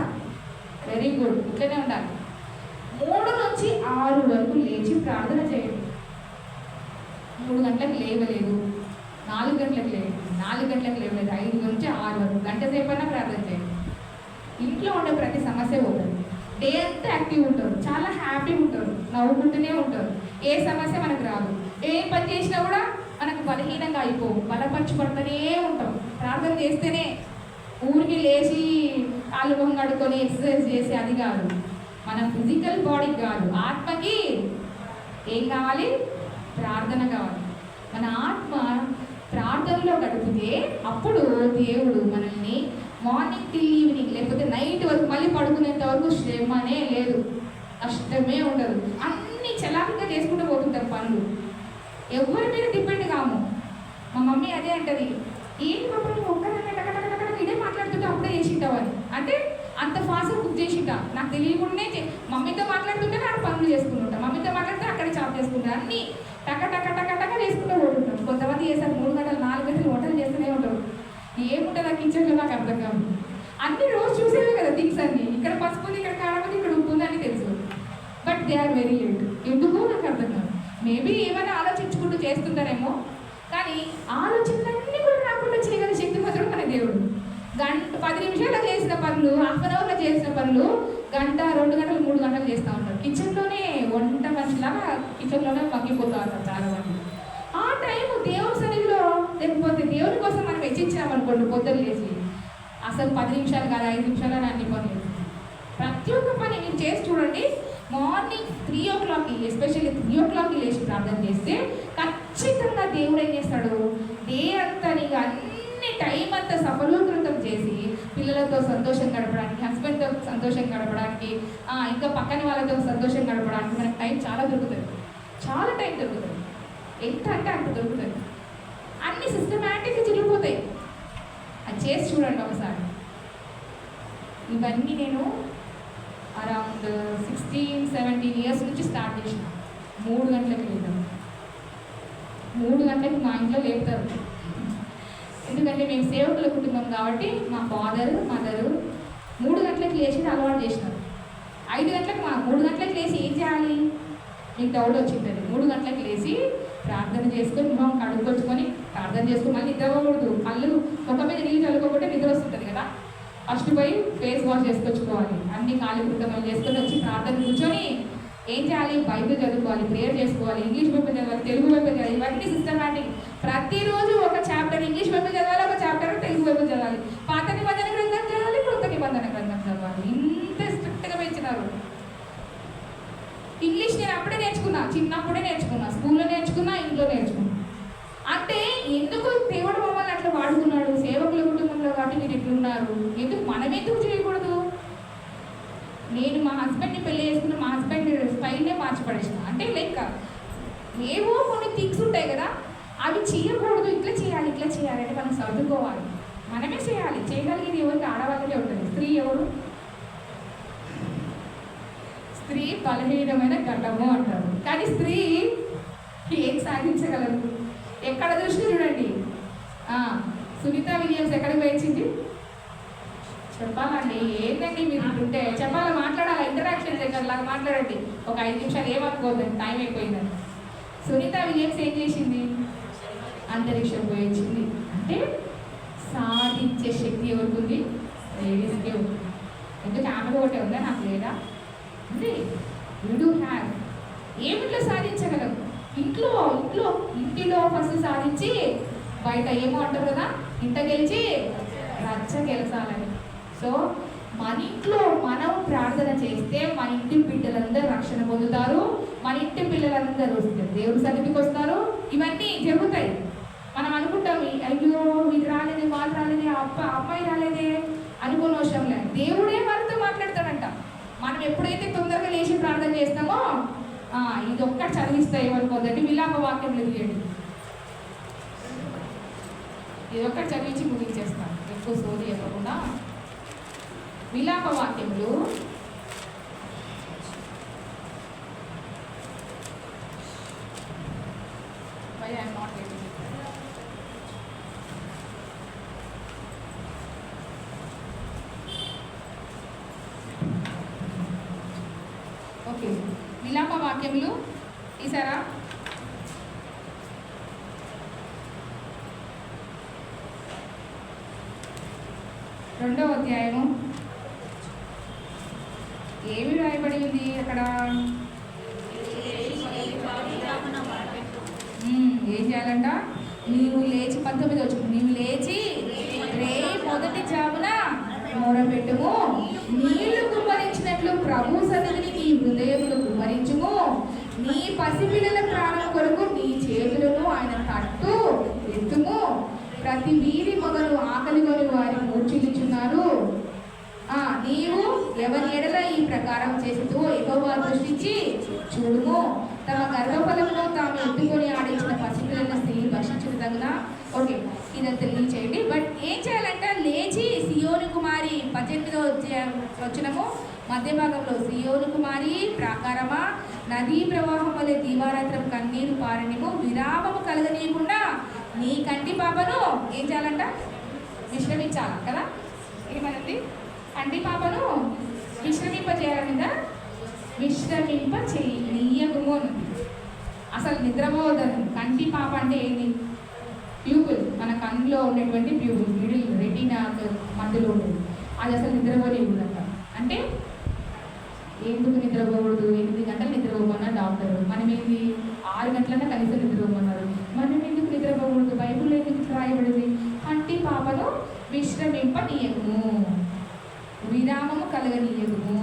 వెరీ గుడ్, ఇట్లనే ఉండాలి. 3 నుంచి 6 వరకు లేచి ప్రార్థన చేయండి. 3 గంటలకు లేవలేదు, 4 గంటలకు లేదు, 4 గంటలకు లేవలేదు, 5 నుంచి 6 వరకు గంట సేపైనా ప్రార్థన చేయండి. ఇంట్లో ఉండే ప్రతి సమస్య పోతుంది. డే అంతా యాక్టివ్ ఉంటారు, చాలా హ్యాపీగా ఉంటారు, నవ్వుకుంటూనే ఉంటారు. ఏ సమస్య మనకు రాదు. ఏ పని చేసినా కూడా మనకు బలహీనంగా అయిపోవు, బలపరచబడుతూనే ఉంటాం. ప్రార్థన చేస్తేనే, ఊరికి లేచి కాళ్ళు మొహం కడుక్కొని ఎక్సర్సైజ్ చేసి అది కాదు. మన ఫిజికల్ బాడీకి కాదు, ఆత్మకి ఏం కావాలి? ప్రార్థన కావాలి. మన ఆత్మ ప్రార్థనలో గడిపితే అప్పుడు దేవుడు మనల్ని మార్నింగ్ టిల్ ఈవినింగ్, లేకపోతే నైట్ వరకు, మళ్ళీ పడుకునేంత వరకు శ్రమనే లేదు, కష్టమే ఉండదు. అన్నీ చలాకగా చేసుకుంటూ పోతుంటారు పనులు. ఎవరి మీద డిపెండ్ కాము. మా మమ్మీ అదే అంటది, ఏంటి పాపం ఒక్కదాన్ని టకటకటక ఇదే మాట్లాడుతుంటే అప్పుడే చేసింటావని. అంటే అంత ఫాస్ట్గా కుక్ చేసింటా, నాకు తెలియకుండానే మమ్మీతో మాట్లాడుతుంటే నాకు పనులు చేసుకుంటుంటా, మమ్మీతో మాట్లాడితే అక్కడ చాప్ చేసుకుంటా. అన్నీ టక టక టక టక చేసుకుంటూ పోతుంటాం. కొంతమంది చేస్తారు 3 గంటలు 4 గంటలు వంటలు చేస్తూనే ఉంటారు. ఏముంటుంది ఆ కిచెన్లో నాకు అర్థం కాదు. అన్ని రోజు చూసేవే కదా థింగ్స్ అన్ని. ఇక్కడ పసుపు ఉంది, ఇక్కడ కారం ఉంది, ఇక్కడ ఉప్పు ఉంది అని తెలుసు. But they are very late. ఎందుకు నాకు అర్థం కాదు. మేబీ ఏమైనా ఆలోచించుకుంటూ చేస్తుంటారేమో, కానీ ఆలోచనలన్నీ కూడా రాకుండా చేయగల శక్తి మాత్రం మన దేవుడు. 10 నిమిషాల్లో చేసిన పనులు, హాఫ్ అన్ అవర్లో చేసిన పనులు గంట 2 గంటలు 3 గంటలు చేస్తూ ఉంటారు. కిచెన్లోనే వంట మనిషిలాగా కిచెన్లోనే మగ్గిపోతూ ఉంటారు చాలా మంది. ఆ టైం దేవుని సన్నిధిలో లేకపోతే దేవుని కోసం మనం వెచ్చించామనుకోండి, పొద్దున్న లేచి అసలు 10 నిమిషాలు కాదు 5 నిమిషాలు అన్ని పనులు. ప్రతి ఒక్క పని మీరు చేసి చూడండి. మార్నింగ్ 3 o'clock, ఎస్పెషల్లీ 3 o'clock లేచి ప్రార్థన చేస్తే ఖచ్చితంగా దేవుడు ఏం చేస్తాడు, డే అంతా నీకు అన్ని టైం అంతా సఫలీకృతం చేసి పిల్లలతో సంతోషం గడపడానికి, హస్బెండ్తో సంతోషం గడపడానికి, ఇంకా పక్కన వాళ్ళతో సంతోషం గడపడానికి మనకు టైం చాలా దొరుకుతుంది. చాలా టైం దొరుకుతుంది. ఎంత అంటే అంత దొరుకుతుంది. అన్ని సిస్టమేటిక్గా జరిగిపోతాయి. అది చేసి చూడండి ఒకసారి. ఇవన్నీ నేను అరౌండ్ 16-17 years నుంచి స్టార్ట్ చేసిన. 3 గంటలకు లేదాం. 3 గంటలకు మా ఇంట్లో లేపుతారు. ఎందుకంటే మేము సేవకుల కుటుంబం కాబట్టి మా ఫాదర్ మదరు 3 గంటలకు లేచి అలవాటు చేసినారు. 5 గంటలకు 3 గంటలకు లేచి ఏం చేయాలి మీకు డౌట్ వచ్చింటుంది. 3 గంటలకు లేచి ప్రార్థన చేసుకొని మొహం కడుక్కొచ్చుకొని ప్రార్థన చేసుకొని మళ్ళీ నిద్ర అవ్వకూడదు. కళ్ళు ఒక మీద నీళ్ళు చల్లుకోకుంటే నిద్ర వస్తుంటుంది కదా. ఫస్ట్ పోయి ఫేస్ వాష్ చేసుకొచ్చుకోవాలి. అన్ని కాళ్ళు కృతమలు చేసుకొని వచ్చి ప్రార్థన కూర్చొని ఏం చేయాలి, బైబిల్ చదువుకోవాలి, ప్రేయర్ చేసుకోవాలి, ఇంగ్లీష్ బైబిల్ చదవాలి, తెలుగు బైబిల్ చదవాలి. ఇవన్నీ సిస్టమాటిక్. ప్రతిరోజు ఒక చాప్టర్ ఇంగ్లీష్ బైబిల్ చదవాలి, ఒక చాప్టర్ తెలుగు బైబిల్ చదవాలి, పాత నిబంధన గ్రంథం చదవాలి, కొత్త నిబంధన గ్రంథం చదవాలి. ఇంత స్ట్రిక్ట్గా పెంచినారు. ఇంగ్లీష్ నేను అప్పుడే నేర్చుకున్నా, చిన్నప్పుడే నేర్చుకున్నా, స్కూల్లో నేర్చుకున్నా, ఇంట్లో నేర్చుకున్నా. అంటే ఎందుకు దేవుడు మమ్మల్ని అట్లా వాడుకున్నాడు? సేవకుల కుటుంబంలో కాబట్టి మీరు ఎట్లున్నారు, ఎందుకు మనం ఎందుకు చేయకూడదు? నేను మా హస్బెండ్ని పెళ్లి చేసుకున్న, మా హస్బెండ్ స్టైల్నే మార్చిపడేసిన. అంటే లైక్ ఏవో కొన్ని థింగ్స్ ఉంటాయి కదా, అవి చేయకూడదు, ఇట్లా చేయాలి ఇట్లా చేయాలి అంటే మనం చదువుకోవాలి, మనమే చేయాలి. చేయగలిగేది ఎవరికి? ఆడవాళ్ళకే ఉంటుంది. స్త్రీ ఎవరు? స్త్రీ బలహీనమైన ఘటము అంటారు. కానీ స్త్రీ ఏం సాధించగలరు? ఎక్కడ దృష్టి చూడండి. సునీత విలియమ్స్ ఎక్కడికి పోయించింది చెప్పాలండి. ఏంటండి మీరు ఉంటే చెప్పాలి, మాట్లాడాలి, ఇంటరాక్షన్ చేయాలి, మాట్లాడండి. ఒక 5 నిమిషాలు ఏమనుకోవద్దండి, టైం అయిపోయిందని. సునీత విలియమ్స్ ఏం చేసింది? అంతరిక్షం పోయించింది. అంటే సాధించే శక్తి ఎవరికి ఉంది? లేడీస్కే ఉంది. ఎందుకు ఆమె ఒకటే ఉందా, నాకు లేదా? ఉంది. You do have. ఏమిట్లో సాధించగలం? ఇంటిలో ఫస్ట్ సాధించి బయట ఏమో అంటారు కదా, ఇంట గెలిచి రచ్చ గెలిచాలని. సో మన ఇంట్లో మనం ప్రార్థన చేస్తే మన ఇంటి బిడ్డలందరూ రక్షణ పొందుతారు. మన ఇంటి పిల్లలందరూ దేవుడి సన్నిధికి వస్తారు. ఇవన్నీ జరుగుతాయి. మనం అనుకుంటాం, అయ్యో ఇది రాలేదే, వాళ్ళు రాలేదే, అమ్మాయి రాలేదే అనుకోని అవసరం లేదు. దేవుడే వారితో మాట్లాడతాడంట. మనం ఎప్పుడైతే తొందరగా లేచి ప్రార్థన చేస్తామో ఇది ఒక్కటి చదివిస్తాయి ఏమనుకోదండి. విలాప వాక్యం తెలియండి. ఇది ఒక్కటి చదివించి ముగించేస్తాను, ఎక్కువ సోది చెప్పకుండా. విలాప వాక్యములు 2వ అధ్యాయము ఏమి రాయబడి ఉంది అక్కడ? ఏం చేయాలంట? నీవు లేచి 19 వచ్చు. నీవు లేచి మొదటి జామున మొరపెట్టుము, నీళ్లు కుమ్మరించినట్లు ప్రభు సన్నిధిని నీ హృదయములు కుమ్మరించుము. నీ పసిపిల్లల ప్రాణం కొరకు నీ చేతులను ఆయన తట్టు ఎత్తుము. ప్రతి వీరి మొదలు ఆకలిగొని వారి మూర్ఛిల్లుచున్నారు. నీవు ఎవరి ఎడల ఈ ప్రకారం చేస్తూ యెహోవా దృష్టించి చూడుము. తమ గర్భఫలంలో తాము ఎత్తుకొని ఆడించిన పసిపిల్లల స్త్రీలు భక్షించిన తగున. ఓకే, ఇదంతా తెలియచేయండి. బట్ ఏం చేయాలంటే లేచి సియోని కుమారి 18వ వచనము, మధ్య భాగంలో సియోను కుమారి ప్రాకారమా, నదీ ప్రవాహం వలె దీవారాత్రం కన్నీరు పారనిము, విరామము కలగనీయకుండా నీ కంటి పాపను ఏం చేయాలంట? విశ్రమించాలి కదా. ఏమనండి? కంటి పాపను విశ్రమింపజేయాలనిందా? విశ్రమింప చెయ్యము అని. అసలు నిద్రపోవద్దని. కంటి పాప అంటే ఏంటి? ప్యూపుల్, మన కన్నులో ఉండేటువంటి ప్యూపుల్, మిడిల్ రెటీనా మధ్యలో ఉండేది, అది అసలు నిద్రపోలేకూడదంట. అంటే ఎందుకు నిద్రపోకూడదు? 8 గంటలు నిద్రపోమన్నారు డాక్టర్. మనం ఏంటి 6 గంటలన్నా కనీసం నిద్రపోమన్నారు. మనం ఎందుకు నిద్రపోకూడదు? బైబిల్లో ఎందుకు రాయబడింది? కంటి పాపను విశ్రమింపనీయము, విరామము కలగనీయము,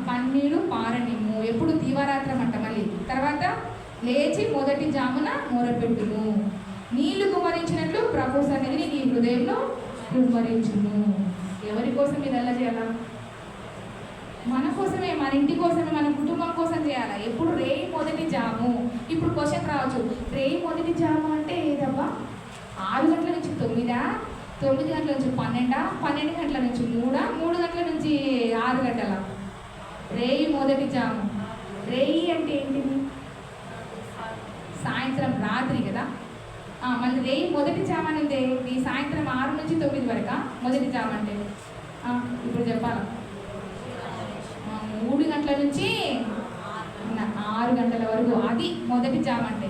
కన్నీరు పారనిము. ఎప్పుడు? దీవారాత్రం అంట. మళ్ళీ తర్వాత లేచి మొదటి జామున మొరపెట్టుము, నీళ్లు కుమ్మరించినట్లు ప్రభు సన్నిధిని నీ హృదయంలో కుమ్మరించుము. ఎవరి కోసం ఇదల్లా చేయాలా? మన కోసమే, మన ఇంటి కోసమే, మన కుటుంబం కోసం చేయాలా. ఎప్పుడు? రేయి మొదటి జాము. ఇప్పుడు క్వశ్చన్ రావచ్చు, రేయి మొదటి జాము అంటే ఏదబ్బా? 6 గంటల నుంచి 9, 9 గంటల నుంచి 12, 12 గంటల నుంచి 3, 3 గంటల నుంచి 6 గంటల. రేయి మొదటి జాము. రేయి అంటే ఏంటిది? సాయంత్రం, రాత్రి కదా. మళ్ళీ రేయి మొదటి జాము అంటే ఈ సాయంత్రం 6 నుంచి 9 వరకు మొదటి జాము అంటే. ఇప్పుడు చెప్పాలా? 3 గంటల నుంచి 6 గంటల వరకు, అది మొదటి జాము అంటే.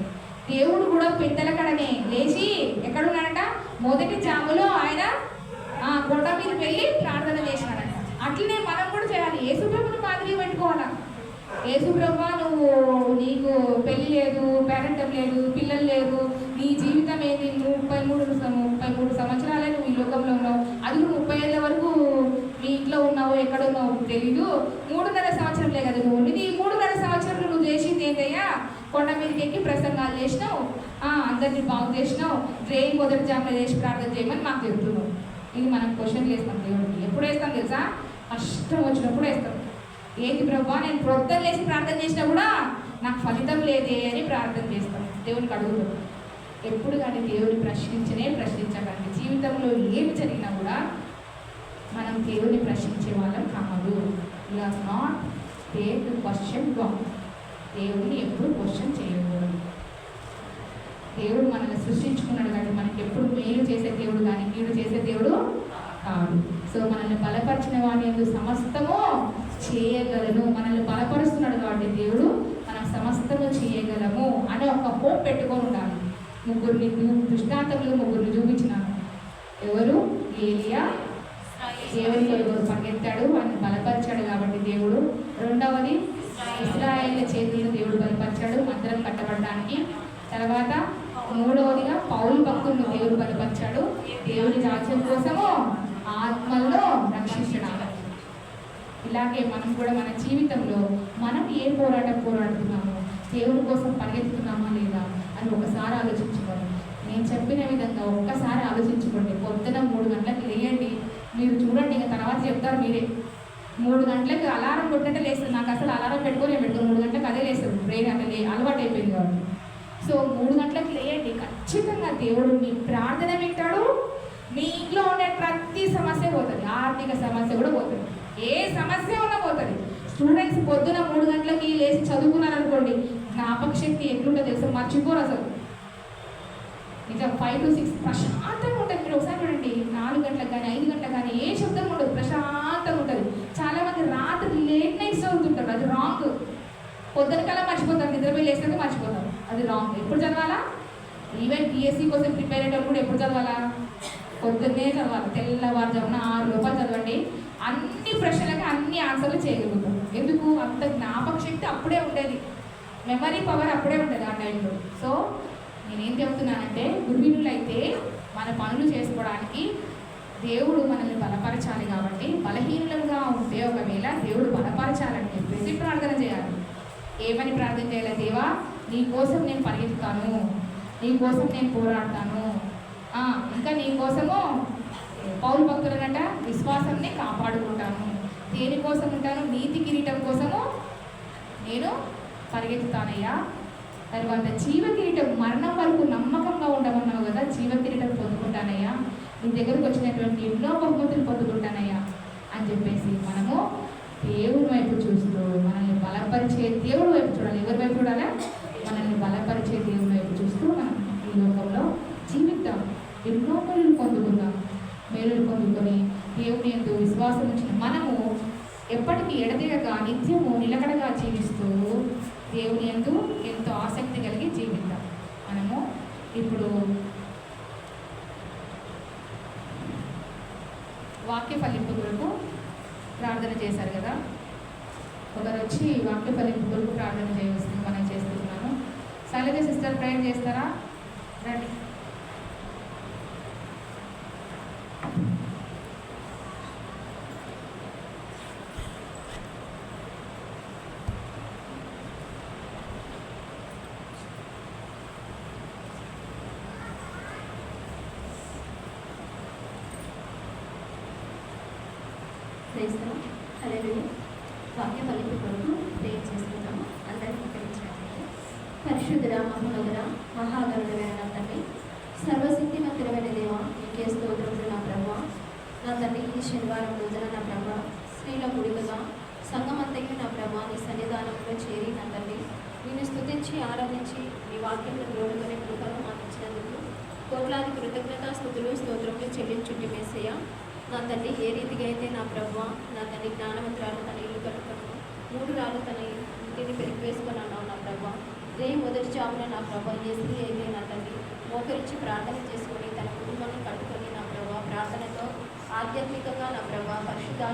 దేవుడు కూడా పెద్దల కడనే లేచి ఎక్కడున్నాడంట? మొదటి జాములో ఆయన కొండ మీద వెళ్ళి ప్రార్థన చేసినాడంట. అట్లనే మనం కూడా చేయాలి. యేసుప్రభుని మాదిరి పెట్టుకోవాలా. యేసుప్రభు, నువ్వు నీకు పెళ్లి లేదు, పేరెంటం లేదు, పిల్లలు లేదు, నీ జీవితం ఏంది? 33 సంవత్సరాలే నువ్వు ఈ లోకంలో ఉన్నావు. అది నువ్వు 30 ఏళ్ళ వరకు మీ ఇంట్లో ఉన్నావు, ఎక్కడ ఉన్నావు తెలీదు. 3.5 సంవత్సరంలే కదా నువ్వు. ఇది 3.5 సంవత్సరంలో నువ్వు చేసింది ఏంటయ్యా? కొండ మీదకి ఎక్కి ప్రసంగాలు చేసినావు, అందరినీ బాగు చేసినావు, రేయి మొదటి జాములో చేసి ప్రార్థన చేయమని మాకు చెబుతున్నావు. ఇది మనం క్వశ్చన్లు వేస్తాం దేవుడికి. ఎప్పుడు వేస్తాం తెలుసా? కష్టం వచ్చినప్పుడు వేస్తాం. ఏంటి ప్రభా, నేను ప్రొద్దున లేచి ప్రార్థన చేసినా కూడా నాకు ఫలితం లేదే అని ప్రార్థన చేస్తాం. దేవునికి అడుగుతాం. ఎప్పుడు కానీ దేవుని ప్రశ్నించకండి. జీవితంలో ఏమి జరిగినా కూడా మనం దేవుని ప్రశ్నించే వాళ్ళం కాదు. You are not there to question God. దేవుడిని ఎప్పుడు క్వశ్చన్ చేయకూడదు. దేవుడు మనల్ని సృష్టించుకున్నాడు కాబట్టి మనకి ఎప్పుడు మేలు చేసే దేవుడు కానీ కీడు చేసే దేవుడు కాదు. సో మనల్ని బలపరిచిన వాడిని ఎందుకు సమస్తము చేయగలను. మనల్ని బలపరుస్తున్నాడు కాబట్టి దేవుడు మనం సమస్తము చేయగలము అనే ఒక హోప్ పెట్టుకొని ఉండాలి. 3 దృష్టాంతములు 3 చూపించినాను. ఎవరు? ఏలియా దేవుని కొరకు పరిగెత్తాడు, ఆయన బలపరిచాడు కాబట్టి దేవుడు. రెండవది, ఇశ్రాయేళ్ల చేతులను దేవుడు బలపరిచాడు మందిరం కట్టబడడానికి. తర్వాత మూడవదిగా పౌలు భక్తులను దేవుడు బలపరిచాడు దేవుని రాజ్యం కోసము ఆత్మల్లో రక్షించడానికి. ఇలాగే మనం కూడా మన జీవితంలో మనం ఏ పోరాటం పోరాడుతున్నామో, దేవుని కోసం పరిగెత్తుతున్నామా లేదా అని ఒకసారి ఆలోచించుకోండి. నేను చెప్పిన విధంగా ఒక్కసారి ఆలోచించుకోండి. పొద్దున 3 గంటలకు లేయండి. మీరు చూడండి, ఇంకా తర్వాత చెప్తారు మీరే. 3 గంటలకు అలారం కొట్టినట్టే లేస్తుంది. నాకు అసలు అలారం పెట్టుకొని 3 గంటలకు అదే లేస్తుంది. బ్రెయిన్ అంటే అలవాటు అయిపోయింది కాబట్టి. సో 3 గంటలకు లేయండి. ఖచ్చితంగా దేవుడు మీ ప్రార్థన వింటాడు. మీ ఇంట్లో ఉండే ప్రతి సమస్య పోతుంది. ఆర్థిక సమస్య కూడా పోతుంది. ఏ సమస్య ఉన్నా పోతుంది. స్టూడెంట్స్ పొద్దున 3 గంటలకి లేచి చదువుకున్నారు అనుకోండి, జ్ఞాపక శక్తి ఎట్లుంటో తెలుసు, మర్చిపోరు అసలు. నిజం 5 to 6 ప్రశాంతంగా ఉంటుంది. మీరు ఒకసారి చూడండి, 4 గంటలకు కానీ 5 గంటలకు కానీ ఏ శబ్దం ఉండదు, ప్రశాంతంగా ఉంటుంది. చాలామంది రాత్రి లేట్ నైట్స్ చదువుతుంటారు, అది రాంగ్. పొద్దున కల్లా మర్చిపోతారు, నిద్రపోయి లేసినాక మర్చిపోతారు, అది రాంగ్. ఎప్పుడు చదవాలా? ఈవెన్ పిఎస్సి కోసం ప్రిపేర్ అయ్యేటప్పుడు కూడా ఎప్పుడు చదవాలా? పొద్దున్నే చదవాలి. తెల్లవారుజామున 6 రూపాయలు చదవండి. అన్ని ప్రశ్నలకి అన్ని ఆన్సర్లు చేయగలుగుతాం. ఎందుకు? అంత జ్ఞాపక శక్తి అప్పుడే ఉండేది, మెమరీ పవర్ అప్పుడే ఉంటుంది ఆ టైంలో. సో నేనేం చెప్తున్నానంటే, గురువినులైతే మన పనులు చేసుకోవడానికి దేవుడు మనల్ని బలపరచాలి. కాబట్టి బలహీనులుగా ఉంటే ఒకవేళ దేవుడు బలపరచాలని చెప్పేసి ప్రార్థన చేయాలి. ఏమని ప్రార్థన చేయాలి? దేవా, నీ కోసం నేను పరిగెత్తుతాను, నీ కోసం నేను పోరాడతాను, ఇంకా నీ కోసము పౌలు భక్తులనట విశ్వాసాన్ని కాపాడుకుంటాను. దేనికోసం ఉంటాను? నీతి కిరీటం కోసము నేను పరిగెత్తుతానయ్యా. తర్వాత జీవ కిరీటం, మరణం వరకు నమ్మకంగా ఉండమన్నావు కదా, జీవ కిరీటం పొందుకుంటానయ్యా, నీ దగ్గరకు వచ్చినటువంటి ఎన్నో బహుమతులు పొందుకుంటానయ్యా అని చెప్పేసి మనము ఎవరి వైపు చూడాలా? మనల్ని బలపరిచే దేవుని వైపు చూస్తూ మనం ఈ లోకంలో జీవిద్దాం. ఎన్నో మేలులు పొందుకుందాం. మేలులు పొందుకొని దేవుని యందు విశ్వాసం ఉంచిన మనము ఎప్పటికీ ఎడతెగక నిత్యము నిలకడగా జీవిస్తూ దేవుని యందు ఎంతో ఆసక్తి కలిగి జీవిద్దాం. మనము ఇప్పుడు వాక్య ఫలింపు కొరకు ప్రార్థన చేశారు కదా, ఒకరు వచ్చి వాక్య ఫలింపు కొరకు ప్రార్థన చేయవలసింది మనం చేస్తున్నాను. శైలజ సిస్టర్ ప్రేయర్ చేస్తారా? రండి. క్రైస్తవం హల్లెలూయా. వాక్య ఫలింపు కొరకు ప్రేయర్ చేసుకుంటాము. అందరినీ ఉపయోగించినట్లయితే పరిశుద్ధుడ మహోన్నతుడ మహాగరుడమైన నా తండ్రి, సర్వశక్తిమంతుడమైన దేవ, నీకే స్తోత్రములు నా ప్రభువా. నా తండ్రి, ఈ శనివారం రోజున నా ప్రభువా స్త్రీల కూడికగా సంఘమంతయు నా ప్రభువా నీ సన్నిధానంలో చేరి నా తండ్రి నిన్ను స్తుతించి ఆరాధించి నీ వాక్యంలో లోనుకొని కృపను మాకించినందుకు కోట్లాది కృతజ్ఞతాస్తుతులు స్తోత్రములు చెల్లించుంటి యేసయ్య. నా తండ్రి, ఏ రీతిగా అయితే నా ప్రభువా నా తండ్రి జ్ఞానవంతురాలు తన ఇల్లు కట్టుకున్నాను, 3 రాళ్ళు తన ఇంటిని పెరిగివేసుకొని అన్నావు నా ప్రభువా. మొదటి జామున నా ప్రభా ఏ స్త్రీ అయితే నా తండ్రి మోకరించి ప్రార్థన చేసుకొని తన కుటుంబాన్ని కట్టుకొని నా ప్రభా ప్రార్థనతో ఆధ్యాత్మికంగా నా ప్రభా పరిశుద్ధ